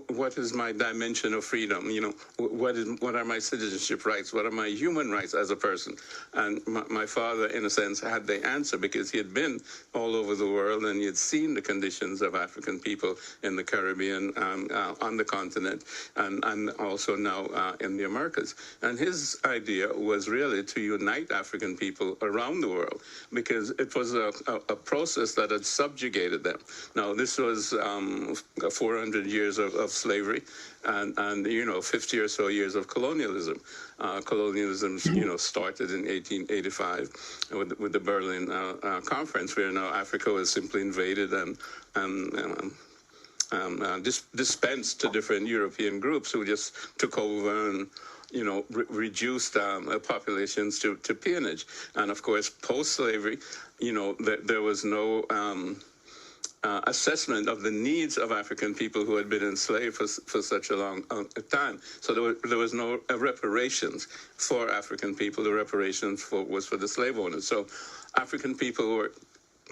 what is my dimension of freedom? You know, what are my citizenship rights? What are my human rights as a person? And my father, in a sense, had the answer because he had been all over the world and he had seen the conditions of African people in the Caribbean, on the continent, and also now in the Americas. And his idea was really to unite African people around the world because it was a process that had subjugated them. Now, this was 400 years of slavery and you know, 50 or so years of colonialism. Colonialism, you know, started in 1885 with the Berlin Conference, where now Africa was simply invaded and dispensed to different European groups who just took over and, you know, reduced populations to peonage. And of course, post-slavery, you know, there was no assessment of the needs of African people who had been enslaved for such a long time. So there was no reparations for African people. The reparations was for the slave owners. So African people were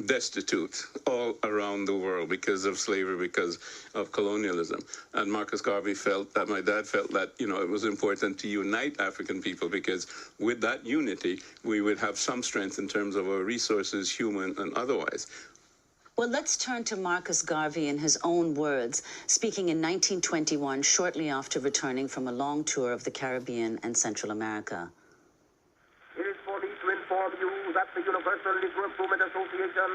destitute all around the world because of slavery, because of colonialism. And Marcus Garvey felt that, my dad felt that, you know, it was important to unite African people because with that unity, we would have some strength in terms of our resources, human and otherwise. Well, let's turn to Marcus Garvey in his own words, speaking in 1921, shortly after returning from a long tour of the Caribbean and Central America. It is for me to inform you that the Universal Negro Improvement Association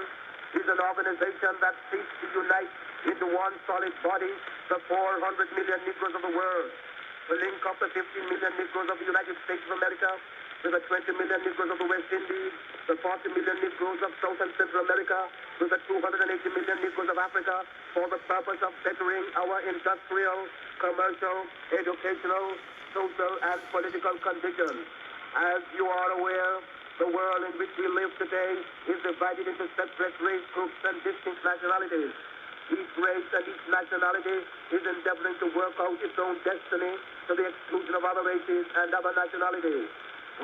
is an organization that seeks to unite into one solid body the 400 million Negroes of the world, to link up the 15 million Negroes of the United States of America with the 20 million Negroes of the West Indies, the 40 million Negroes of South and Central America, with the 280 million Negroes of Africa, for the purpose of bettering our industrial, commercial, educational, social, and political conditions. As you are aware, the world in which we live today is divided into separate race groups and distinct nationalities. Each race and each nationality is endeavoring to work out its own destiny to the exclusion of other races and other nationalities.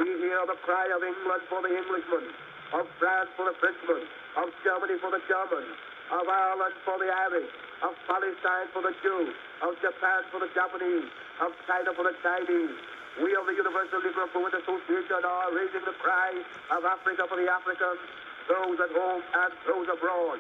We hear the cry of England for the Englishman, of France for the Frenchman, of Germany for the German, of Ireland for the Irish, of Palestine for the Jew, of Japan for the Japanese, of China for the Chinese. We of the Universal Negro Improvement Association are raising the cry of Africa for the Africans, those at home and those abroad.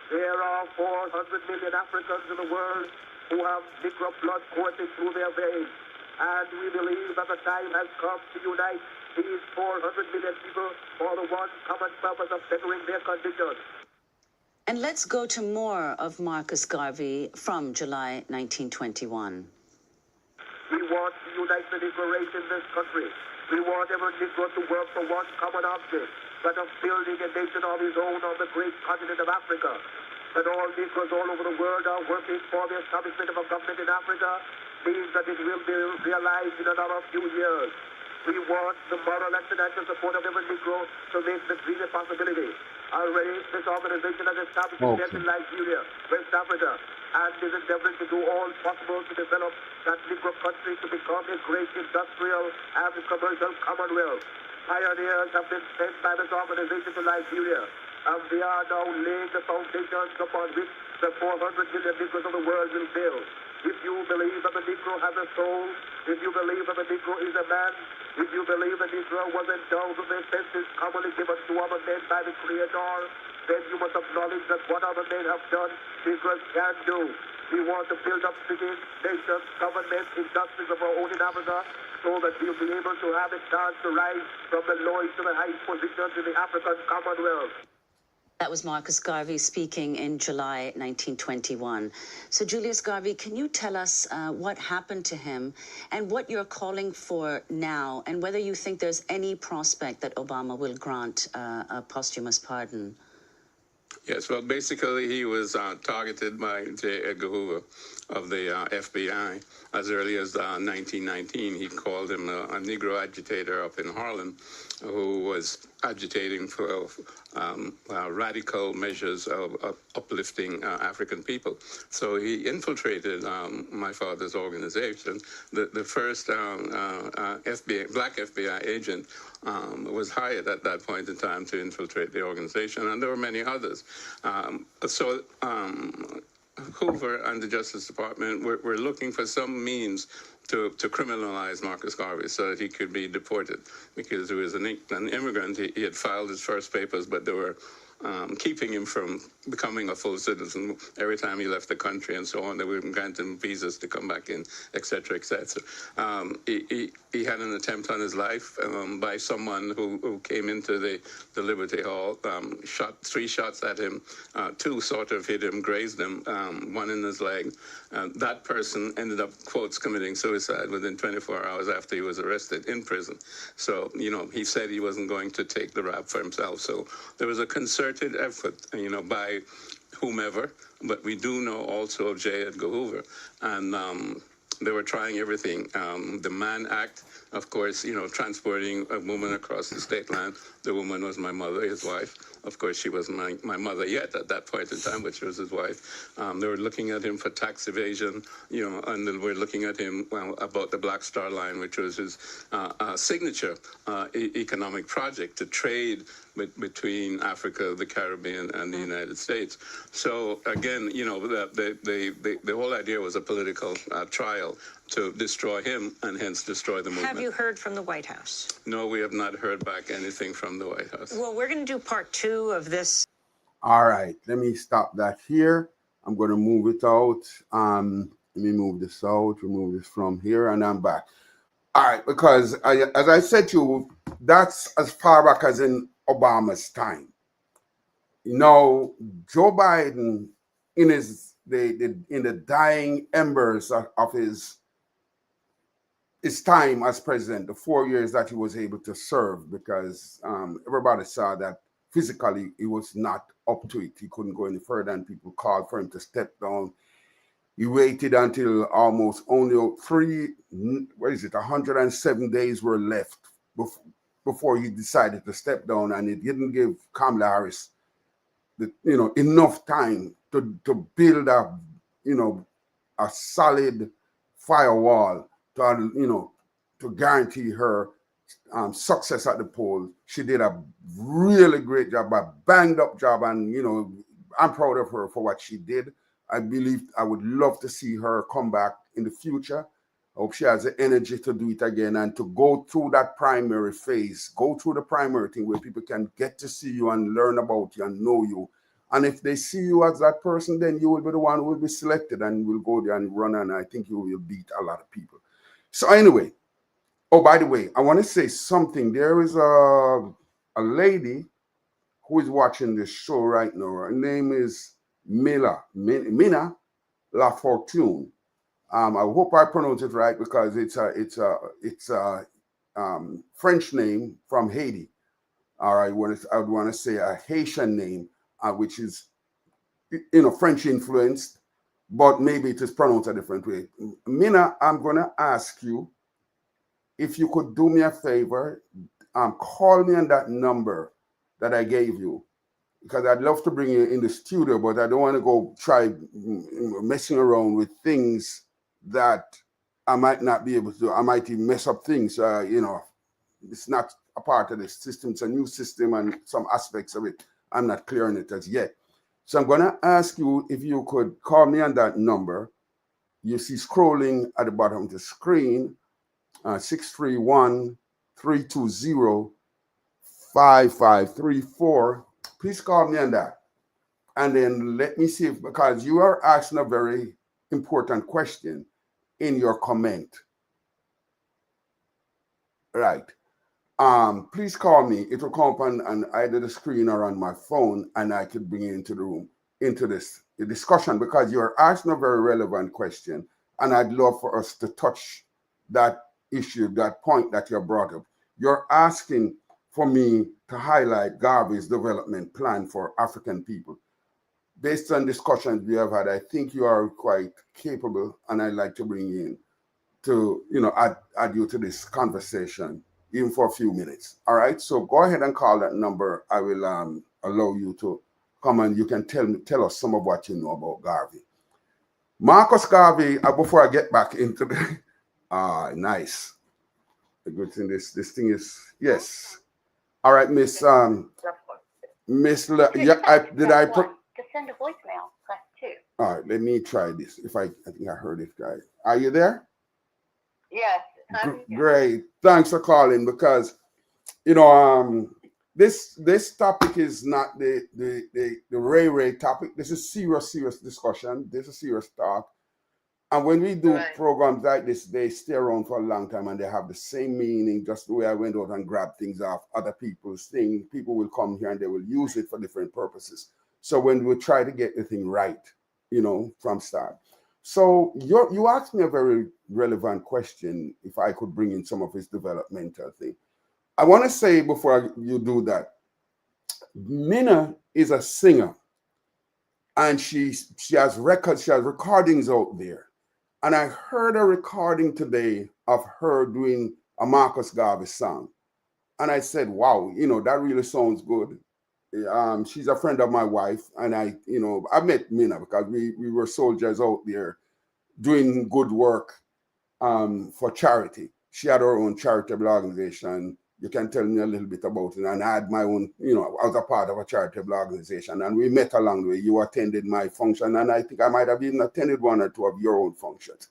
There are 400 million Africans in the world who have Negro blood coursing through their veins. And we believe that the time has come to unite these 400 million people for the one common purpose of bettering their conditions. And let's go to more of Marcus Garvey from July 1921. We want to unite the Negro race in this country. We want every Negro to work for one common object, that of building a nation of his own on the great continent of Africa. That all Negroes all over the world are working for the establishment of a government in Africa means that it will be realized in another few years. We want the moral and financial support of every Negro to make this dream a possibility. Already, this organization has established itself in Nigeria, West Africa, and is endeavoring to do all possible to develop that Negro country to become a great industrial and commercial commonwealth. Pioneers have been sent by this organization to Nigeria, and they are now laying the foundations upon which the 400 million Negroes of the world will build. If you believe that the Negro has a soul, if you believe that the Negro is a man, if you believe the Negro was endowed with the senses commonly given to other men by the Creator, then you must acknowledge that what other men have done, Negroes can do. We want to build up cities, nations, governments, industries of our own in Africa, so that we'll be able to have a chance to rise from the lowest to the highest positions in the African Commonwealth. That was Marcus Garvey speaking in July 1921. So, Julius Garvey, can you tell us what happened to him and what you're calling for now, and whether you think there's any prospect that Obama will grant a posthumous pardon? Yes, well, basically, he was targeted by J. Edgar Hoover of the FBI as early as 1919. He called him a Negro agitator up in Harlem who was agitating for radical measures of uplifting African people. So he infiltrated my father's organization. The first black FBI agent was hired at that point in time to infiltrate the organization, and there were many others. Hoover and the Justice Department were looking for some means to criminalize Marcus Garvey so that he could be deported, because he was an immigrant. He had filed his first papers, but they were keeping him from becoming a full citizen every time he left the country and so on. They wouldn't grant him visas to come back in, et cetera, et cetera. He had an attempt on his life by someone who came into the Liberty Hall, shot 3 shots at him. 2 sort of hit him, grazed him, 1 in his leg. That person ended up, quotes, committing suicide within 24 hours after he was arrested in prison. So, he said he wasn't going to take the rap for himself. So there was a concerted effort, by whomever, but we do know also of J. Edgar Hoover. And they were trying everything. The Mann Act, of course, transporting a woman across the state line. The woman was my mother, his wife. Of course, she wasn't my mother yet at that point in time, but she was his wife. They were looking at him for tax evasion, and they were looking at him about the Black Star Line, which was his signature economic project to trade between Africa, the Caribbean, and the United States. So again, the whole idea was a political trial to destroy him and hence destroy the movement. Have you heard from the White House? No, we have not heard back anything from the White House. Well, we're going to do part 2 of this. All right, let me stop that here. I'm going to move it out. Let me move this out, remove this from here, and I'm back. All right, because as I said to you, that's as far back as in Obama's time. Now, Joe Biden, in the dying embers of his time as president, the 4 years that he was able to serve, because everybody saw that physically he was not up to it. He couldn't go any further, and people called for him to step down. He waited until almost only 107 days were left before he decided to step down, and it didn't give Kamala Harris enough time to build a solid firewall to guarantee her success at the polls. She did a really great job, a banged up job, and I'm proud of her for what she did. I would love to see her come back in the future. I hope she has the energy to do it again and to go through that primary phase, go through the primary thing where people can get to see you and learn about you and know you. And if they see you as that person, then you will be the one who will be selected and will go there and run, and I think you will beat a lot of people. So anyway, by the way, I want to say something. There is a lady who is watching this show right now. Her name is Mina LaFortune. I hope I pronounce it right, because it's a French name from Haiti. All right, I would want to say a Haitian name, which is French influenced, but maybe it is pronounced a different way. Mina, I'm going to ask you if you could do me a favor, call me on that number that I gave you, because I'd love to bring you in the studio, but I don't want to go try messing around with things that I might not be able to do. I might even mess up things. It's not a part of the system. It's a new system, and some aspects of it, I'm not clear on it as yet. So I'm going to ask you if you could call me on that number. You see scrolling at the bottom of the screen, 631-320-5534. Please call me on that. And then let me see, because you are asking a very important question in your comment. Right. Please call me. It will come up on either the screen or on my phone, and I could bring you into the room, into this discussion, because you're asking a very relevant question, and I'd love for us to touch that issue, that point that you brought up. You're asking for me to highlight Garvey's development plan for African people. Based on discussions we have had, I think you are quite capable, and I'd like to bring you in to, add you to this conversation, even for a few minutes. All right, so go ahead and call that number. I will allow you to come, and you can tell us some of what you know about Garvey. Marcus Garvey, before I get back into the, nice. The good thing, this thing is, yes. All right, Miss, to send a voicemail, press 2. All right, let me try this. I think I heard it, guys. Are you there? Yes. Great. Thanks for calling, because this topic is not the Ray topic. This is serious discussion. This is serious talk. And when we do programs like this, they stay around for a long time, and they have the same meaning, just the way I went out and grabbed things off other people's things. People will come here and they will use it for different purposes. So when we try to get the thing right, from start. So you asked me a very relevant question, if I could bring in some of his developmental thing. I want to say before you do that, Mina is a singer, and she has records, she has recordings out there. And I heard a recording today of her doing a Marcus Garvey song. And I said, wow, that really sounds good. She's a friend of my wife, and I met Mina because we were soldiers out there doing good work for charity. She had her own charitable organization. You can tell me a little bit about it. And I had my own, I was a part of a charitable organization, and we met along the way. You attended my function, and I think I might have even attended one or two of your own functions.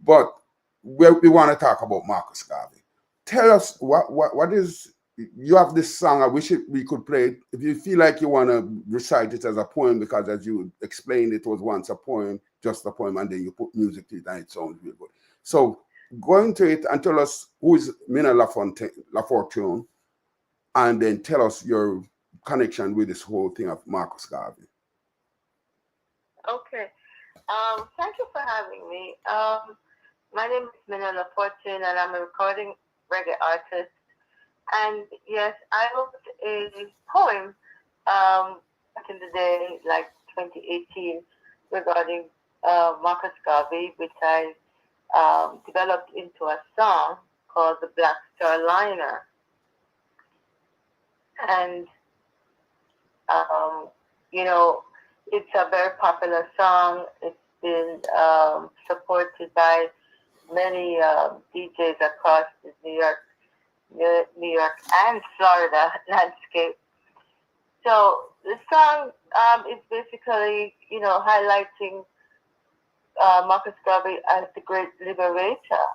But we want to talk about Marcus Garvey. Tell us what is, you have this song, I wish we could play it. If you feel like you want to recite it as a poem, because as you explained, it was once a poem, just a poem, and then you put music to it, and it sounds really good. So go into it and tell us who is Mina LaFortune, and then tell us your connection with this whole thing of Marcus Garvey. Okay. Thank you for having me. My name is Manila Fortune, and I'm a recording reggae artist. And yes, I wrote a poem back in the day, like 2018, regarding Marcus Garvey, which I developed into a song called The Black Star Liner. And, you know, it's a very popular song. It's been supported by many DJs across the New York and Florida landscape. So the song is basically, you know, highlighting Marcus Garvey as the great liberator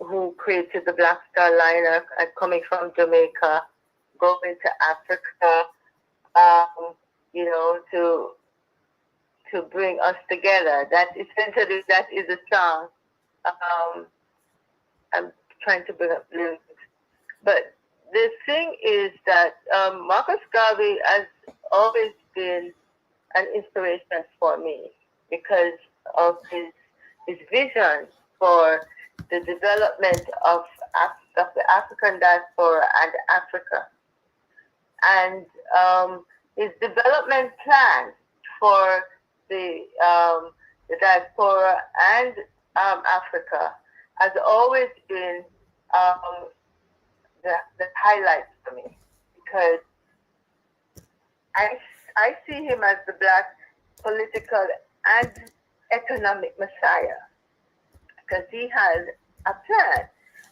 who created the Black Star Liner, coming from Jamaica, going to Africa, you know, to bring us together. That essentially, that is a song. I'm trying to bring up lyrics, but the thing is that Marcus Garvey has always been an inspiration for me because of his vision for the development of the African diaspora and Africa, and his development plan for the diaspora and Africa has always been the highlight for me, because I see him as the Black political and economic messiah, because he had a plan,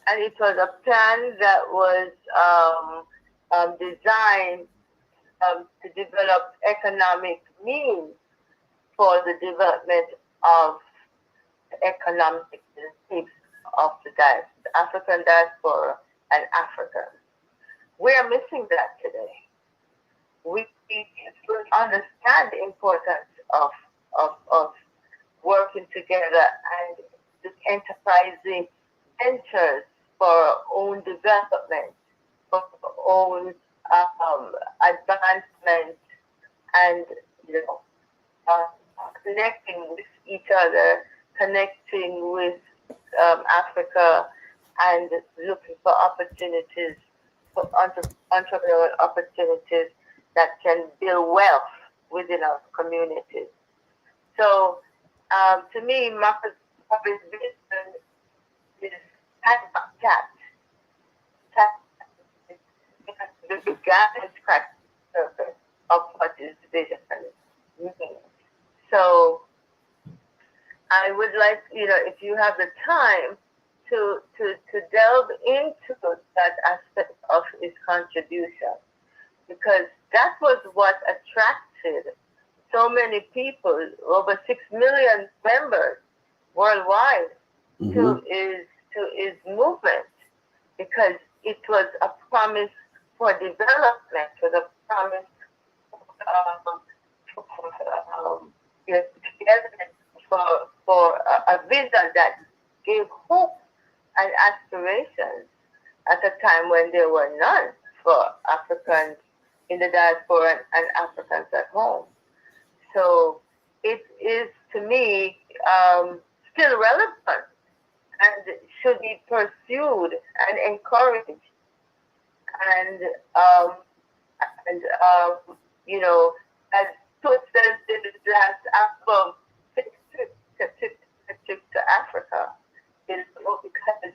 and it was a plan that was designed to develop economic means for the development of the economic needs of the African diaspora and Africa. We are missing that today. We understand the importance of working together and enterprising ventures for our own development, for our own advancement, and connecting with each other, connecting with Africa, and looking for opportunities, for entrepreneurial opportunities that can build wealth within our communities. So, to me, Marcus Garvey's vision is tapped. The gap and scratch the surface of what his vision means. So, I would like, if you have the time, to delve into that aspect of his contribution, because that was what attracted so many people, over 6 million members worldwide, to his movement, because it was a promise for development, was a promise for a vision that gave hope and aspirations at a time when there were none for Africans in the diaspora and Africans at home. So it is, to me, still relevant and should be pursued and encouraged. And as Toots says in his last album, trip to Africa, is because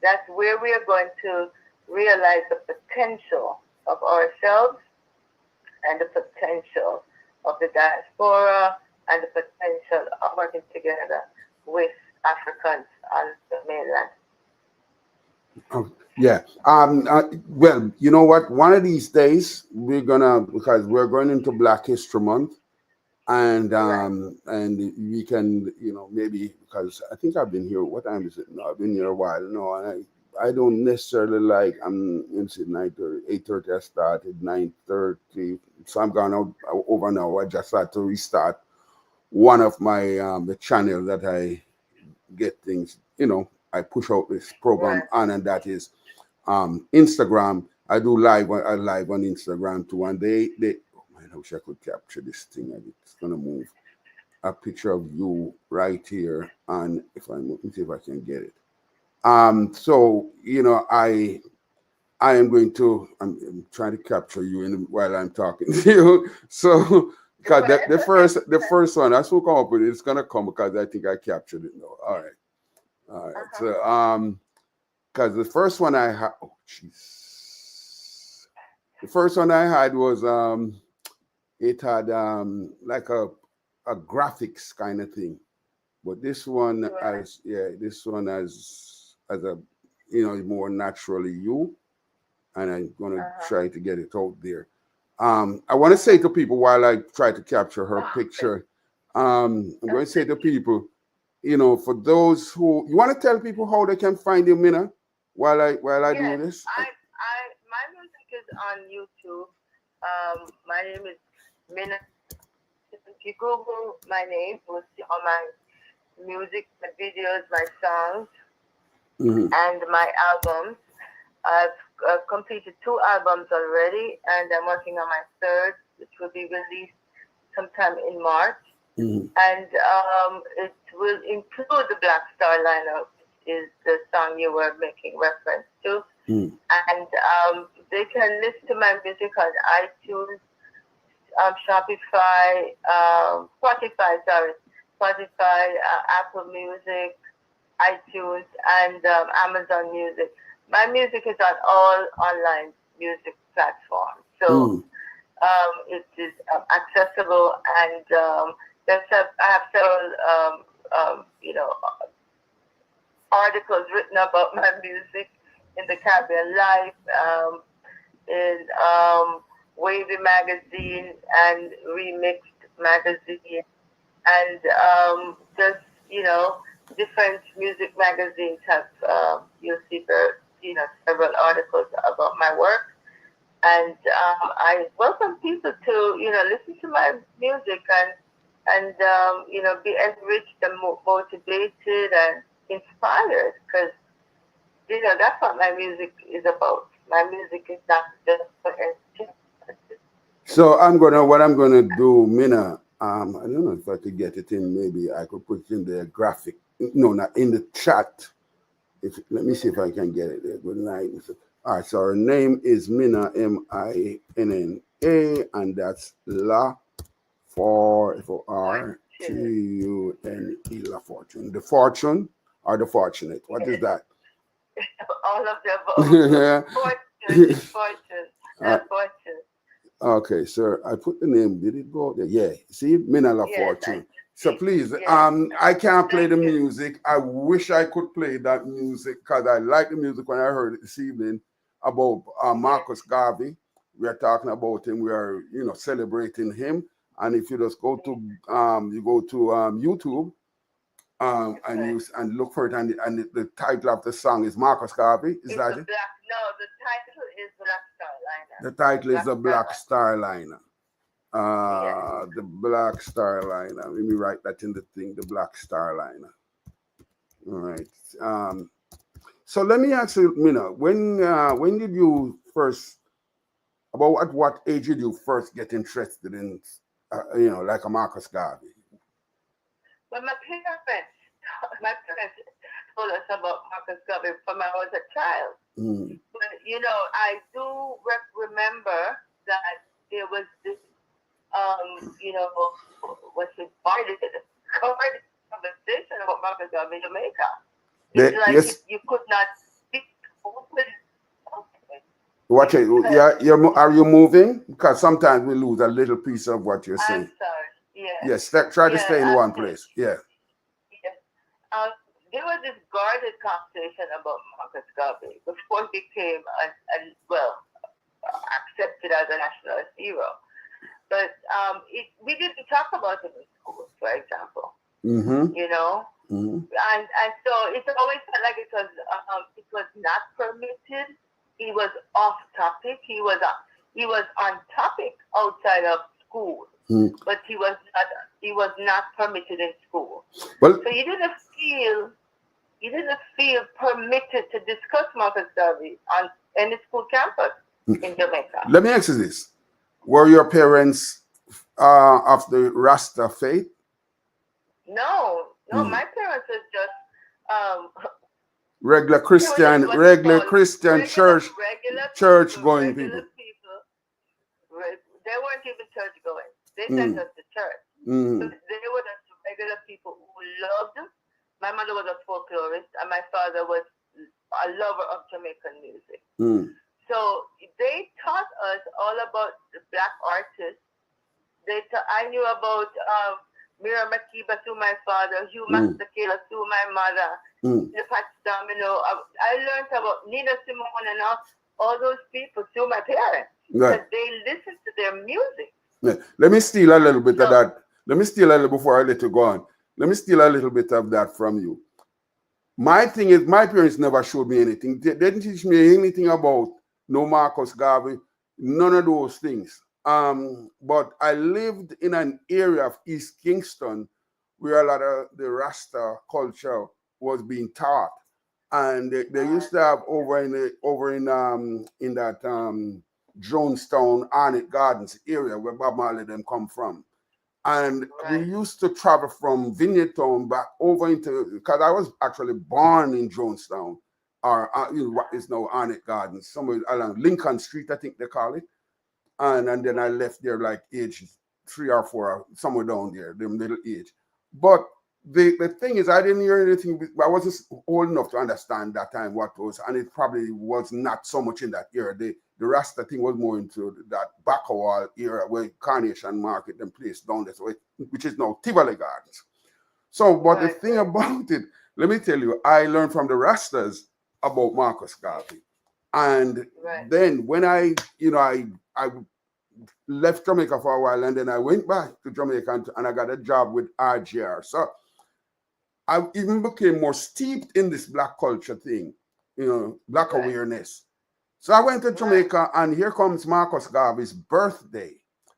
that's where we are going to realize the potential of ourselves and the potential of the diaspora and the potential of working together with Africans on the mainland. Yeah. Well, you know what? One of these days because we're going into Black History Month, and we can, maybe, because I think I've been here. What time is it? No, I've been here a while. No, and I don't necessarily like. I'm into 9:30, 8:30. I started 9:30, so I'm gone out over now. I just had to restart one of my the channel that I get things. I push out this program on, and that is Instagram. I do live on Instagram too, and they oh man, I wish I could capture this thing. It's gonna move a picture of you right here, and let me see if I can get it. So you know, I am going to I'm trying to capture you while I'm talking to you. So because the first one I spoke come up with it's gonna come because I think I captured it now. All right. So because the first one I had, oh jeez, the first one I had was it had like a graphics kind of thing, but this one as a more naturally you, and I'm gonna try to get it out there. I want to say to people while I try to capture her picture, I'm going to say to people, for those who you want to tell people how they can find you, Minna, while I do this. My music is on YouTube. My name is Minna. If you Google my name, you'll see all my music, my videos, my songs, and my albums. I've completed 2 albums already, and I'm working on my 3rd, which will be released sometime in March. And it will include the Black Star lineup, which is the song you were making reference to. And they can listen to my music on iTunes, Spotify, Apple Music, iTunes, and Amazon Music. My music is on all online music platforms, so it is accessible, and I have several, articles written about my music in the Caribbean Life, in Wavy Magazine and Remixed Magazine, and just different music magazines have you'll see several articles about my work, and I welcome people to listen to my music and be enriched and motivated and inspired, because that's what my music is about. My music is not just for entertainment. So what I'm gonna do, Minna. I don't know if I could get it in. Maybe I could put it in the graphic. No, not in the chat. Let me see if I can get it there. Good night. All right. So her name is Minna, Minna, and that's La Fortune, La Fortune. The fortune or the fortunate? What is that? All of the above. Fortune. Okay, sir. I put the name. Did it go there? Yeah. See, Minna La Fortune. So please, I can't play the music. I wish I could play that music because I like the music when I heard it this evening about Marcus Garvey. We are talking about him. We are, celebrating him. And if you just go to YouTube, and look for it, and the title of the song is Marcus Garvey. Is that it? The title is Black Star Liner. The title is the Black Star Liner. The Black Star Liner. Let me write that in the thing. The Black Star Liner. All right. So let me ask you, Minna, when did you first? About what age did you first get interested in, like a Marcus Garvey? Well, my parents told us about Marcus Garvey from I was a child. But I do remember that there was this, what's it, conversation about Marcus Garvey in Jamaica. It's like you could not speak openly. Watch it. Are you moving? Because sometimes we lose a little piece of what you're saying. I'm sorry. Yeah. Yes. Try to stay in one place. Yeah. Yeah. There was this guarded conversation about Marcus Garvey before he became accepted as a nationalist hero. But we didn't talk about him in school, for example. And so it always felt like it was not permitted. He was off topic. He was on topic outside of school, but he was not permitted in school. Well, so you didn't feel you didn't feel permitted to discuss Marcus Garvey on any school campus in Jamaica. Let me ask you this. Were your parents of the Rasta faith? No, my parents was just regular Christian, church going people. They weren't even church going. They sent us to church. So they were just regular people who loved. My mother was a folklorist, and my father was a lover of Jamaican music. So they taught us all about the Black artists. I knew about Mira Makiba through my father, Hugh Mastakela through my mother, the Pat Domino. I learned about Nina Simone and all those people through my parents. Because they listened to their music. Yeah. Let me steal a little bit of that. Let me steal a little before I let you go on. Let me steal a little bit of that from you. My thing is, my parents never showed me anything. They didn't teach me anything about no Marcus Garvey, none of those things. But I lived in an area of East Kingston where a lot of the Rasta culture was being taught, and they used to have over in that Jonestown, Arnett Gardens area where Bob Marley them come from. And we used to travel from Vineyard Town back over into, because I was actually born in Jonestown, or what is now Arnett Gardens, somewhere along Lincoln Street, I think they call it. And then I left there like age 3 or 4, somewhere down there, the middle age. But the thing is, I didn't hear anything. I wasn't old enough to understand that time what was, and it probably was not so much in that era. The Rasta thing was more into that Bacawal era where Carnation Market and place down there, so which is now Tivoli Gardens. So, but the thing about it, let me tell you, I learned from the Rastas about Marcus Garvey. And then when I left Jamaica for a while, and then I went back to Jamaica and I got a job with RGR. So I even became more steeped in this Black culture thing, Black awareness. So I went to Jamaica, and here comes Marcus Garvey's birthday.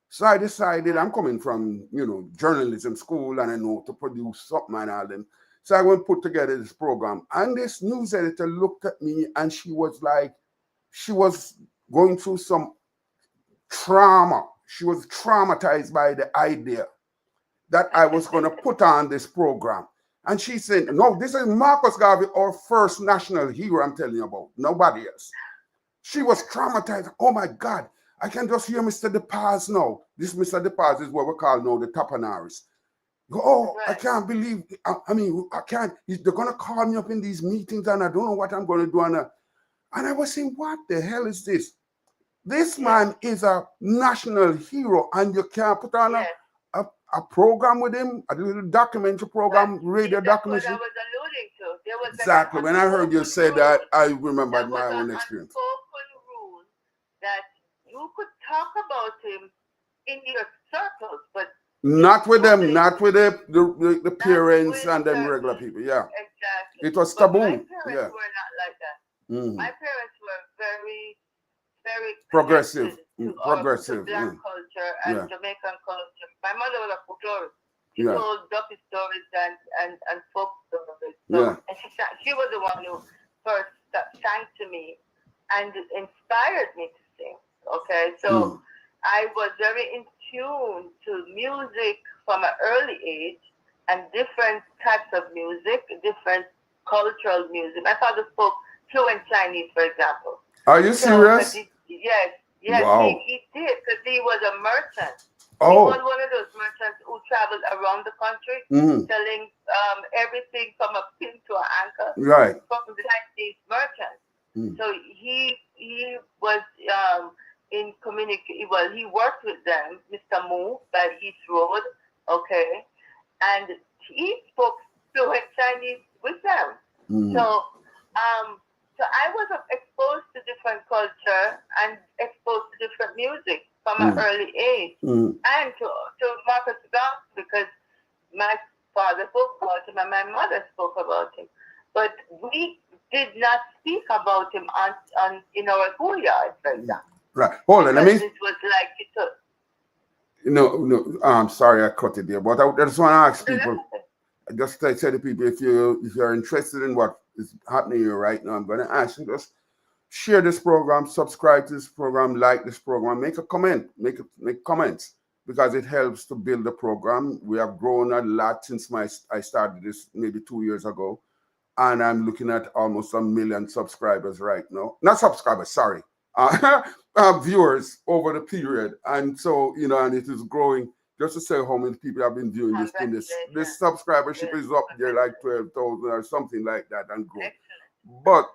So I decided, I'm coming from, journalism school, and I know to produce something and all them. So I went put together this program, and this news editor looked at me, and she was going through some trauma. She was traumatized by the idea that I was going to put on this program. And she said, no, this is Marcus Garvey, our first national hero I'm telling you about, nobody else. She was traumatized. Oh my God, I can just hear Mr. DePaz now. This Mr. DePaz is what we call now the Tapanaris. Oh, I can't believe, I can't, they're going to call me up in these meetings and I don't know what I'm going to do. And I was saying, what the hell is this? This man is a national hero, and you can't put on a program with him, a little documentary program, radio documentary. That's what I was alluding to. There was exactly. When I heard you say that, I remembered my own experience. There was an unspoken rule that you could talk about him in your circles, but not with them, not with the parents and them regular people. Yeah, exactly. It was taboo. My parents were not like that. My parents were very progressive to Black culture and Jamaican culture. My mother was a folklorist. She told duppy stories and folk stories. So, and she was the one who first sang to me and inspired me to sing. Okay, so I was very in tune to music from an early age and different types of music, different cultural music. My father spoke fluent Chinese, for example. Are you serious? Yes, wow. he did, because he was a merchant. Oh. He was one of those merchants who traveled around the country selling everything from a pin to an anchor from the Chinese merchants. So he was in communication. Well, he worked with them, Mr. Mu, by East Road, okay, and he spoke fluent Chinese with them. So I was exposed to different culture and exposed to different music from an early age, and to Marcus Garvey, because my father spoke about him and my mother spoke about him, but we did not speak about him in our schoolyard, for example. Right. Hold on. Let me. It was like it took. No. I'm sorry I cut it there, but I just want to ask people. just I say to people, if you're interested in what is happening here right now, I'm going to ask you just share this program, subscribe to this program, like this program, make a comment, make comments, because it helps to build the program. We have grown a lot since I started this maybe 2 years ago, and I'm looking at almost 1 million subscribers right now. Not subscribers, sorry, viewers over the period, and so and it is growing. Just to say how many people have been viewing this thing, this subscribership is up there like 12,000 or something like that, and growing. But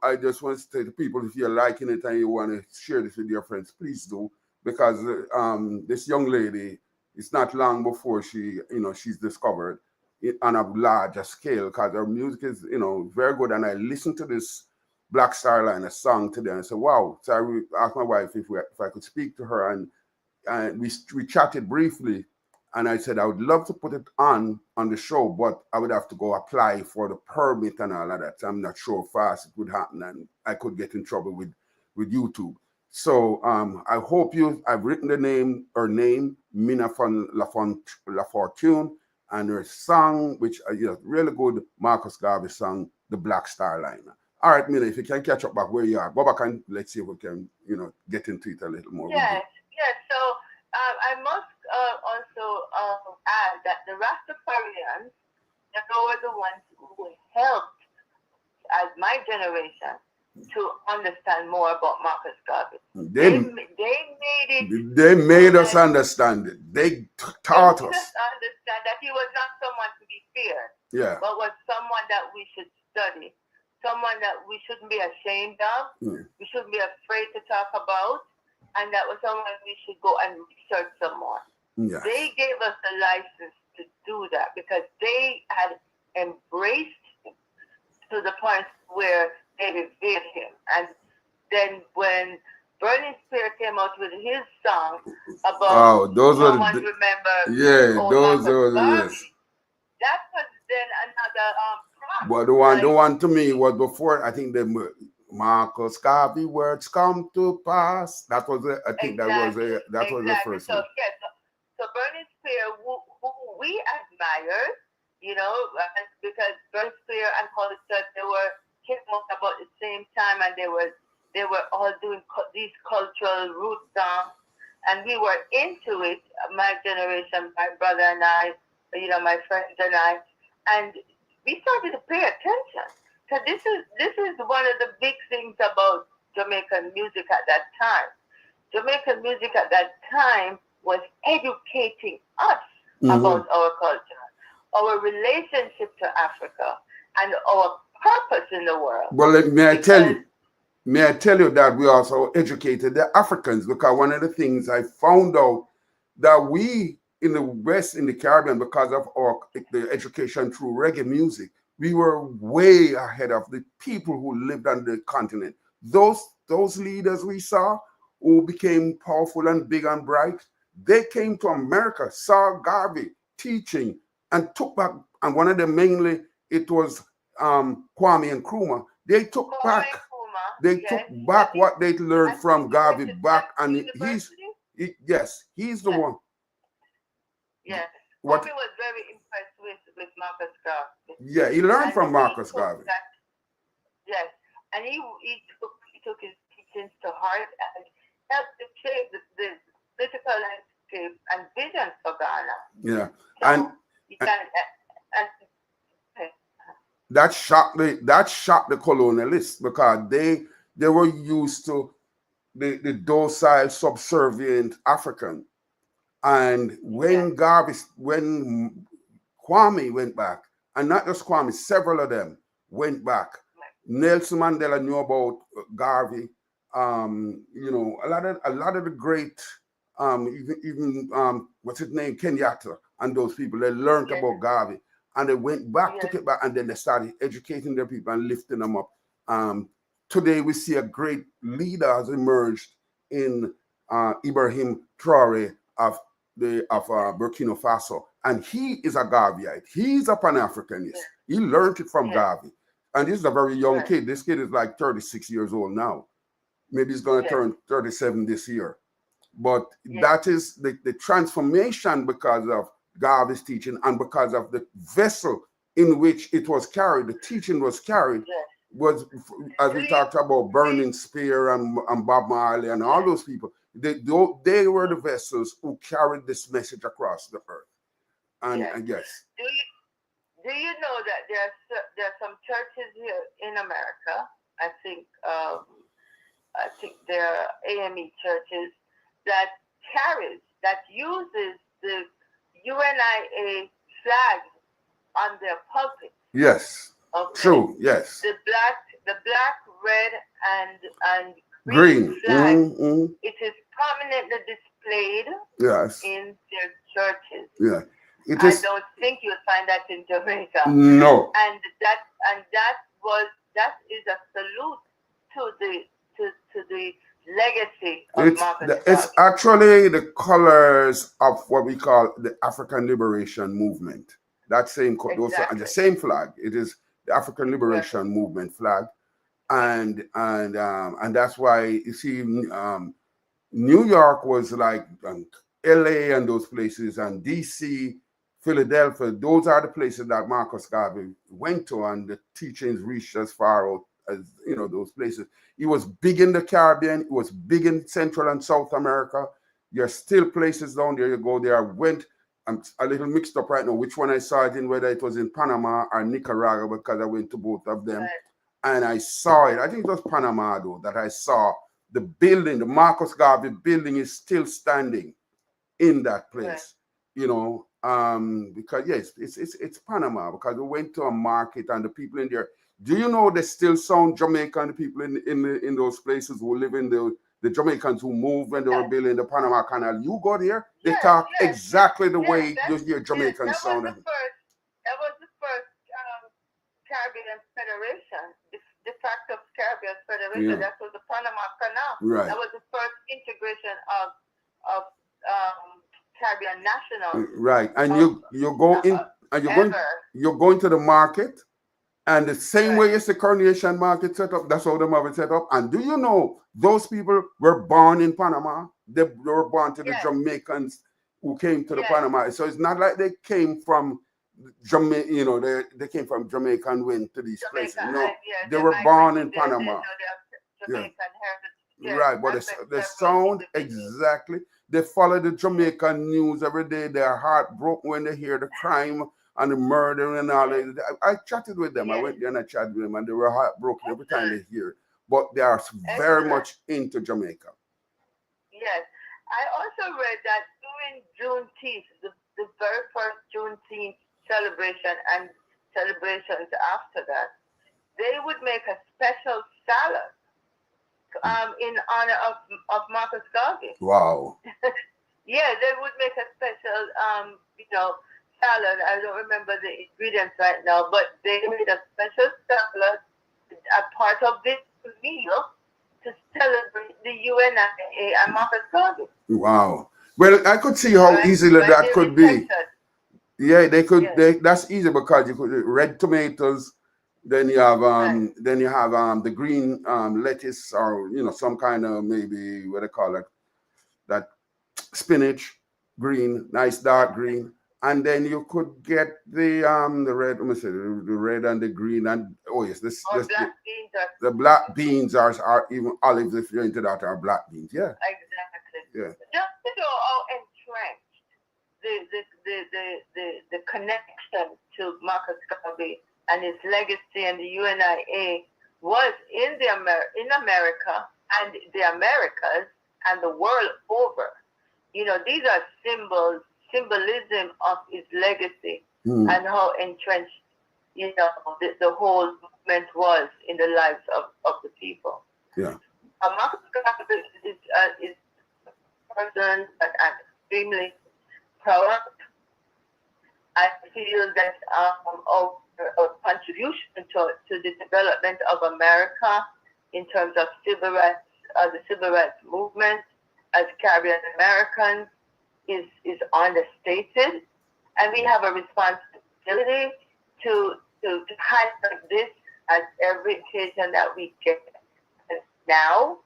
I just want to say to people, if you're liking it and you want to share this with your friends, please do, because this young lady, it's not long before she's discovered it on a larger scale, because her music is very good. And I listened to this Black Star Line, a song today, and I said, wow. So I asked my wife if I could speak to her, and we chatted briefly, and I said I would love to put it on the show, but I would have to go apply for the permit and all of that. I'm not sure how fast it would happen, and I could get in trouble with YouTube. So I hope I've written her name, Mina von Lafortune, and her song, which is really good, Marcus Garvey song, The Black Star Line. All right, Mina, if you can catch up back where you are, go back and let's see if we can, get into it a little more. Yes. So I must also add that the Rastafarians, they were the ones who helped, as my generation, to understand more about Marcus Garvey. They made us understand it. They taught us. Understand that he was not someone to be feared. Yeah. But was someone that we should study, someone that we shouldn't be ashamed of. We shouldn't be afraid to talk about. And that was someone we should go and research some more. Yes. They gave us the license to do that because they had embraced him to the point where they revered him. And then when Burning Spear came out with his song about remember, those are yes. That was then another prompt. But the one to me was before, I think the Marcus Garvey words come to pass. That was I think exactly. that was the first one. Yes, so Burning Spear, who we admired, because Burning Spear and College Church, they were came out about the same time, and they were all doing these cultural root songs, and we were into it. My generation, my brother and I, my friends and I, and we started to pay attention. So this is one of the big things about Jamaican music at that time. Jamaican music at that time was educating us about our culture, our relationship to Africa, and our purpose in the world. Well, may I tell you that we also educated the Africans, because one of the things I found out that we in the West, in the Caribbean, because of the education through reggae music, we were way ahead of the people who lived on the continent. Those leaders we saw who became powerful and big and bright, they came to America, saw Garvey teaching, and took back, and one of them mainly, it was Kwame and Nkrumah. They took back what they learned from Garvey back, and he's the one. Yes. Kwame was very impressed with Marcus Garvey. Yeah, he learned from Marcus Garvey. Yes, and he took his teachings to heart and helped to shape the political landscape and vision for Ghana. Yeah, so that shocked the colonialists, because they were used to the docile, subservient African. And when Kwame went back, and not just Kwame, several of them went back. Nelson Mandela knew about Garvey. A lot of the great, even what's his name, Kenyatta, and those people, they learned about Garvey, and they went back, took it back, and then they started educating their people and lifting them up. Today we see a great leader has emerged in Ibrahim Traore of Burkina Faso, and he is a Garveyite. He's a Pan-Africanist. He learned it from Garvey, and this is a very young kid. This kid is like 36 years old now. Maybe he's going to turn 37 this year. But that is the transformation because of Garvey's teaching, and because of the vessel in which it was carried, the teaching was carried, was, as we talked about Burning Spear and Bob Marley and all those people, they were the vessels who carried this message across the earth. And yes. Do you know that there are some churches here in America? I think there are AME churches that uses the UNIA flag on their pulpit. Yes. Okay. True. Yes. The black, red, and green flag. Mm-hmm. It is prominently displayed. Yes. In their churches. Yeah. I don't think you'll find that in Jamaica. No. And that is a salute to the legacy of Marcus Garvey. It's actually the colors of what we call the African Liberation Movement. That same the same flag. It is the African Liberation Movement flag, and that's why you see New York was like LA and those places, and DC, Philadelphia. Those are the places that Marcus Garvey went to, and the teachings reached as far out as those places. He was big in the Caribbean. He was big in Central and South America. There are still places down there. You go there. I'm a little mixed up right now which one I saw it in, whether it was in Panama or Nicaragua, because I went to both of them. And I saw it. I think it was Panama, though, that I saw the building, the Marcus Garvey building is still standing in that place, because yes, it's Panama, because we went to a market and the people in there, do you know they still sound Jamaican, the people in those places who live in the Jamaicans who moved when they were building the Panama Canal. You go there, they talk exactly the way you hear Jamaicans sound. That was the first Caribbean Federation, de facto Caribbean Federation. That was the Panama Canal. Right. That was the first integration of Caribbean nationals. Right, and you go in and you're going to the market, and the same way as the Coronation Market set up, that's how the market set up. And do you know those people were born in Panama? They were born to the Jamaicans who came to the Panama. So it's not like they came from Jamaica, they came from Jamaica and went to these places. No, they were born in Panama. Right, but they sound exactly. They follow the Jamaican news every day. They're heartbroken when they hear the crime and the murder and all that. I chatted with them. I went there and I chatted with them, and they were heartbroken every time they hear it. But they are very much into Jamaica. Yes. I also read that during Juneteenth, the very first Juneteenth celebration and celebrations after that, they would make a special salad in honor of Marcus Garvey. Wow. Yeah, they would make a special, salad. I don't remember the ingredients right now, but they made a special salad, a part of this meal, to celebrate the UNIA and Marcus Garvey. Wow. Well, I could see how easily that could be. Yeah, they could. That's easy because you could red tomatoes. Then you have the green lettuce, or some kind of, maybe what they call it, that spinach, green, nice dark green, and then you could get the red. Let me say the red and the green, and the black beans are even olives, if you're into that, are black beans. Yeah. Exactly. Yeah. Just to know how entrenched the connection to Marcus Garvey and his legacy and the UNIA was in America and the Americas and the world over. These are symbolism of his legacy and how entrenched, the whole movement was in the lives of the people. Yeah. Marcus Garvey is a person that I'm extremely proud of. I feel that our contribution to the development of America in terms of civil rights, the civil rights movement as Caribbean Americans is understated, and we have a responsibility to highlight this at every occasion that we get now,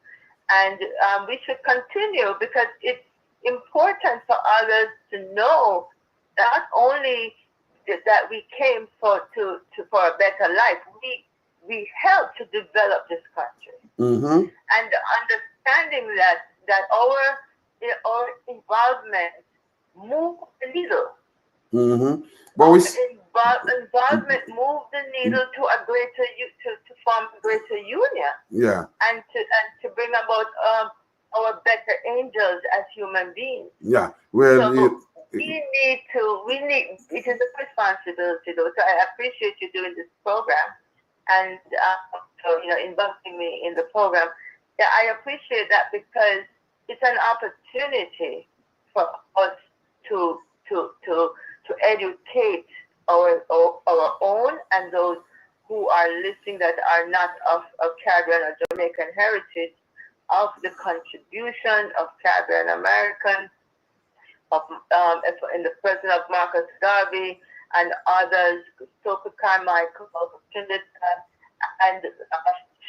and we should continue, because it's important for others to know not only that we came for a better life, we helped to develop this country. Mm-hmm. And understanding that our involvement moved the needle. Mm-hmm. But we Involvement moved the needle to a greater to form a greater union. Yeah. And to bring about our better angels as human beings. Yeah. Well, so we need it is a responsibility though. So I appreciate you doing this program and so inviting me in the program. Yeah, I appreciate that because it's an opportunity for us to educate our own and those who are listening that are not of Caribbean or Jamaican heritage, of the contribution of Caribbean Americans, in the person of Marcus Garvey and others, Christopher Carmichael, Trinidad, and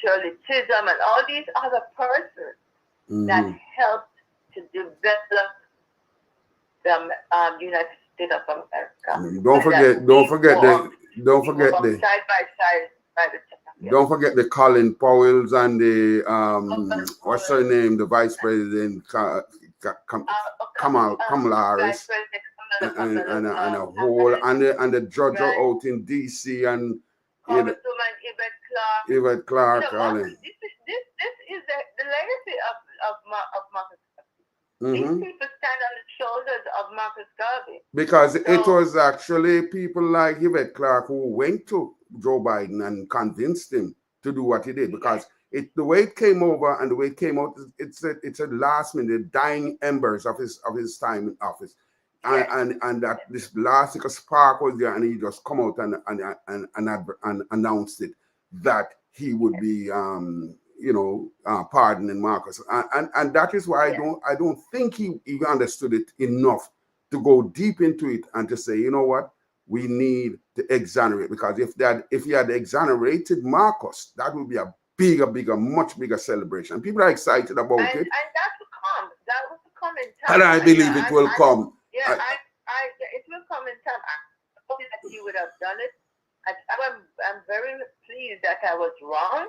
Shirley Chisholm, and all these other persons that helped to develop the United States of America. Don't forget the side by side by the champion. Don't forget the Colin Powells and the what's her name, the Vice President Kamala Harris, and a whole and the judge out in DC and Yvette Clark. This is the legacy of Marcus. These people stand on the shoulders of Marcus Garvey. Because it was actually people like Yvette Clark who went to Joe Biden and convinced him to do what he did. Because the way it came over and the way it came out, it's a last minute dying embers of his time in office. And that this last spark was there, and he just come out and announced it that he would be pardoning Marcus, and that is why I don't think he understood it enough to go deep into it and to say, you know what, we need to exonerate, because if he had exonerated Marcus, that would be a bigger, much bigger celebration. People are excited about it, and that will come in time. And I believe it will come. Yeah, it will come in time. I hope that he would have done it. I'm very pleased that I was wrong.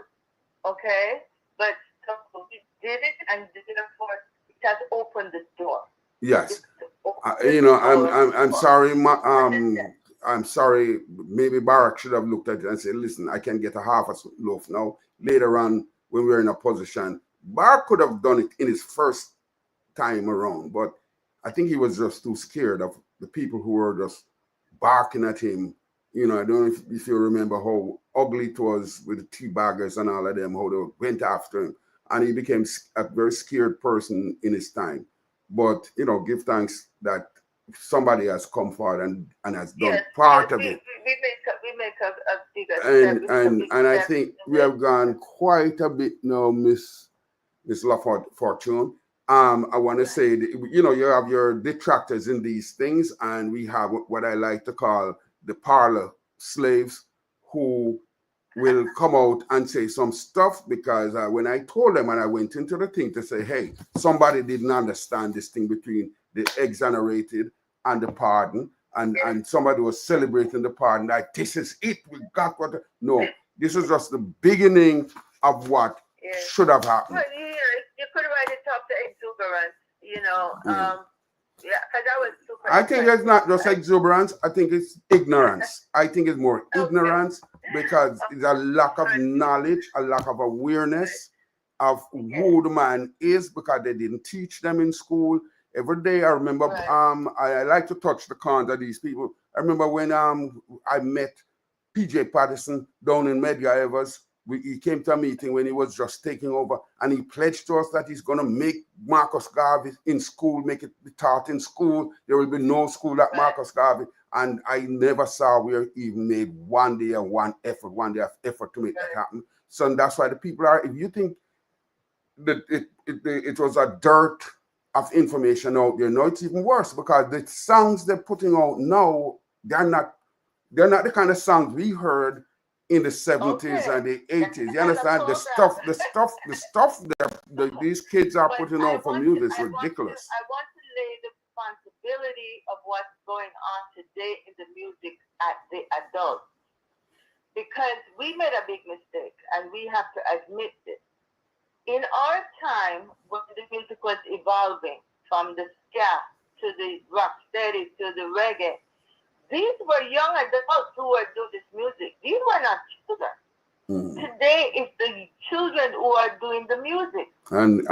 Okay, but so we did it, and therefore it has opened the door. Yes, I'm sorry. I'm sorry. Maybe Barack should have looked at it and said, "Listen, I can get a half a loaf now." Later on, when we're in a position, Barack could have done it in his first time around, but I think he was just too scared of the people who were just barking at him. I don't know if you remember how ugly it was with the teabaggers and all of them, how they went after him. And he became a very scared person in his time. But, give thanks that somebody has come forward and has done part of it. We make a bigger step. And I think we have gone quite a bit now, Miss Fortune. I want to say, you have your detractors in these things, and we have what I like to call the parlor slaves who will come out and say some stuff, because when I told them and I went into the thing to say, hey, somebody didn't understand this thing between the exonerated and the pardon, and somebody was celebrating the pardon, like, this is it, we got what. No, this is just the beginning of what should have happened. Well, you could write it up to exuberance, Yeah, because I was super. I think it's not just exuberance. I think it's ignorance. I think it's more ignorance, because it's a lack of knowledge, a lack of awareness of who the man is, because they didn't teach them in school. Every day, I remember. I like to touch the corns of these people. I remember when I met PJ Patterson down in Medgar Evers. He came to a meeting when he was just taking over, and he pledged to us that he's going to make Marcus Garvey in school, make it be taught in school. There will be no school like Marcus Garvey. And I never saw where he even made one day of effort to make that happen. So that's why the people are, if you think that it was a dearth of information out there, no, it's even worse, because the songs they're putting out now, they're not the kind of songs we heard in the 70s and the 80s. You understand? The stuff that these kids are putting out for music is ridiculous. I want to lay the responsibility of what's going on today in the music at the adults. Because we made a big mistake and we have to admit it. In our time, when the music was evolving from the ska to the rock steady to the reggae, these were young adults who were doing this music. These were not children. Today, it's the children who are doing the music, and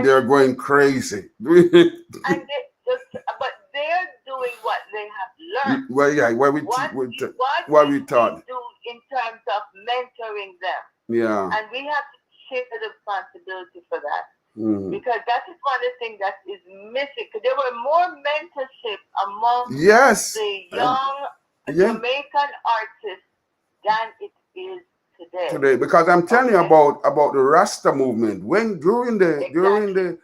they're going crazy. but they're doing what they have learned. Well, yeah, what we what we taught. We do in terms of mentoring them. Yeah, and we have to share the responsibility for that. Mm-hmm. Because that is one of the things that is missing. Because there were more mentorship among the young Jamaican artists than it is today. Because I'm telling you about the Rasta movement. When during the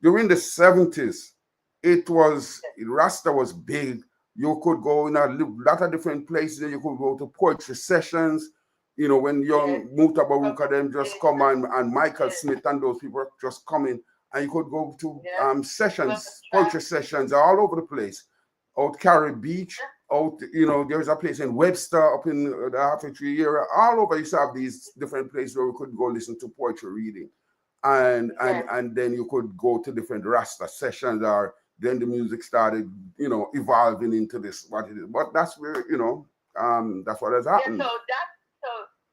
70s, it was Rasta was big. You could go in a lot of different places. You could go to poetry sessions. You know, when young Muta Baruka them just come and Michael Smith and those people just coming, and you could go to sessions, poetry sessions all over the place. Out Carey Beach, out, you know, there's a place in Webster up in the half-tree area. All over, you have these different places where we could go listen to poetry reading. And then you could go to different Rasta sessions, or then the music started, you know, evolving into this, what it is. But that's where, you know, that's what has happened. So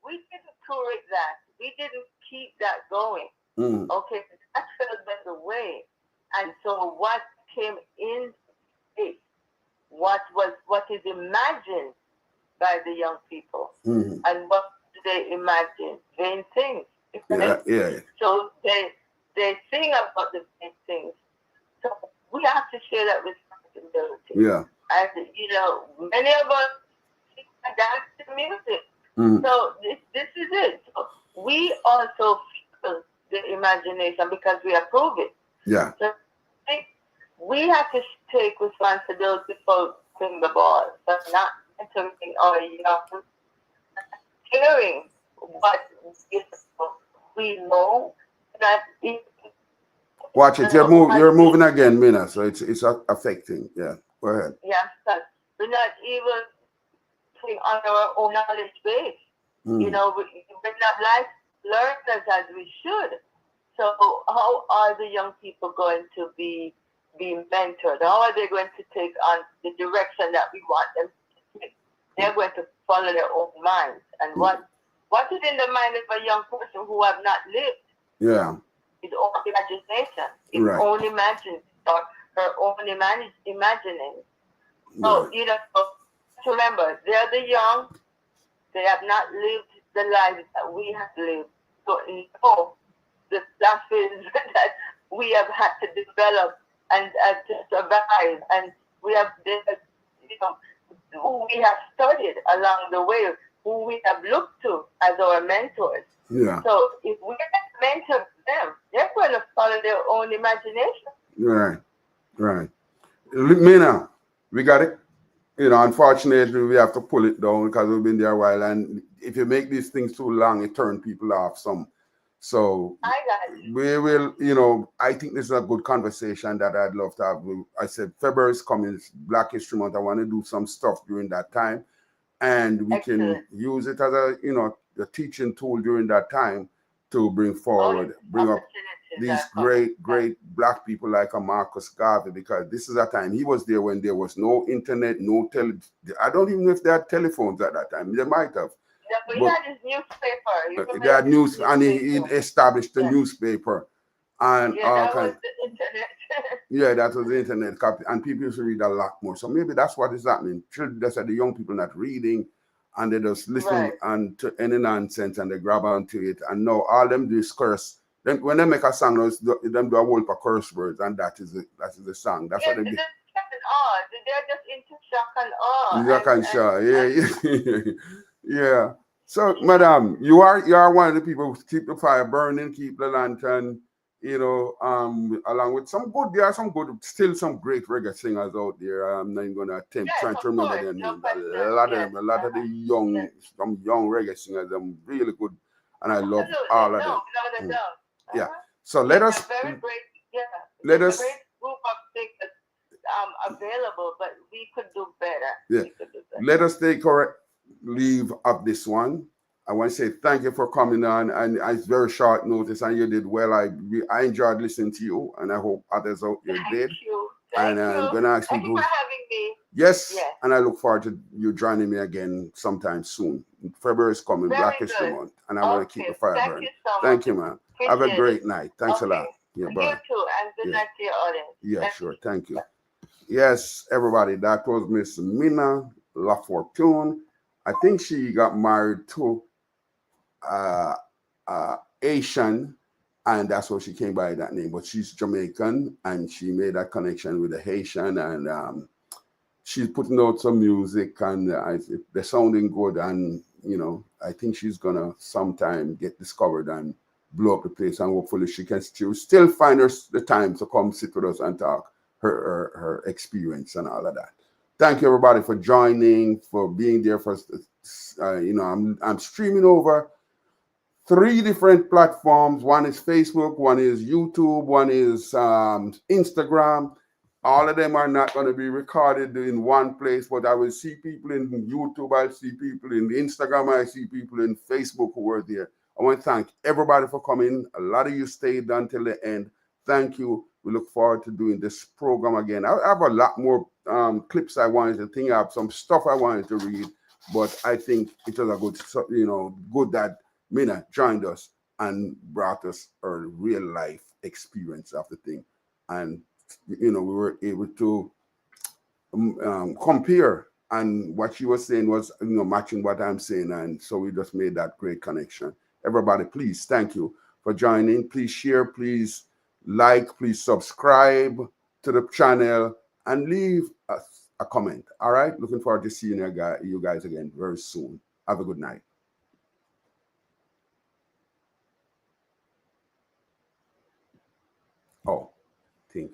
we didn't correct that. We didn't keep that going. Okay, that fell by the way. And so what came in it, what is imagined by the young people, and what do they imagine? Vain things. Yeah. So they sing about the vain things. So we have to share that responsibility. Yeah. And you know, many of us dance to music. So this is it. So we also feel the imagination because we approve it. Yeah. So we have to take responsibility for putting the ball, but not entering or hearing what we know that watch it. You're moving again, Mina. So it's affecting. Yeah. Go ahead. Yeah, because we're not even putting on our own knowledge base. You know, we're not like learners as we should. So how are the young people going to be mentored? How are they going to take on the direction that we want them to take? They're going to follow their own minds. And what is in the mind of a young person who have not lived? Yeah. His own imagination, his own imagining, or her own imagining. So, you know, remember, they're the young. They have not lived the lives that we have lived. So, know the stuff is that we have had to develop and to survive. And we have, you know, who we have studied along the way, who we have looked to as our mentors. Yeah. So if we mentor them, they're going to follow their own imagination. Right. Mina, we got it. You know, unfortunately, we have to pull it down because we've been there a while. And if you make these things too long, it turns people off some. So we will, you know, I think this is a good conversation that I'd love to have. I said February is coming, it's Black History Month. I want to do some stuff during that time. And we can use it as a, you know, a teaching tool during that time to bring forward, bring up these great Black people like a Marcus Garvey, because this is a time he was there when there was no internet, no I don't even know if they had telephones at that time. They might have. Yeah, but he had his newspaper. They had news, and he established the newspaper, and that was the internet. That was the internet copy, and people used to read a lot more. So maybe that's what is happening. Children, that's the young people not reading, and they just listen and to any nonsense, and they grab onto it, and now all them do is curse. Then when they make a song, them do a whole of curse words, and that is the song. That's what they do. They're just into shock and awe. Yeah. So, madam, you are one of the people who keep the fire burning, keep the lantern, you know, along with there are still some great reggae singers out there. I'm not even going to attempt trying to remember their names. A lot of the young reggae singers, I'm really good, and I love all of them. Yeah. So let us group of things available, but we could do better. Yeah. We could do better. Let us take leave of this one. I want to say thank you for coming on, and it's very short notice, and you did well. I enjoyed listening to you, and I hope others out there did. Thank you. I'm gonna ask Thank you for having me. Yes, and I look forward to you joining me again sometime soon. February is coming, Very Black History Month, and I want to keep the fire burning. Thank you so much. Thank you, man. Have a great night. Thanks a lot. Yeah, bye. You too, and good night to your audience. Yeah, sure. Thank you. Yes, everybody, that was Miss Mina LaFortune. I think she got married to Asian, and that's why she came by that name. But she's Jamaican, and she made that connection with the Haitian, and she's putting out some music, and they're sounding good. And I think she's gonna sometime get discovered and blow up the place, and hopefully she can still find the time to come sit with us and talk her experience and all of that. Thank you, everybody, for joining, for being there for us. I'm streaming over 3 different platforms. One is Facebook, one is YouTube, one is Instagram. All of them are not going to be recorded in one place, but I will see people in YouTube, I'll see people in Instagram, I see people in Facebook who were there. I want to thank everybody for coming. A lot of you stayed until the end. Thank you. We look forward to doing this program again. I have a lot more clips I wanted to think. I have some stuff I wanted to read, but I think it was a good that Mina joined us and brought us a real life experience of the thing. And, we were able to compare, and what she was saying was, matching what I'm saying. And so we just made that great connection. Everybody, please, thank you for joining. Please share, please like, please subscribe to the channel, and leave us a comment. All right? Looking forward to seeing you guys again very soon. Have a good night. Oh, think.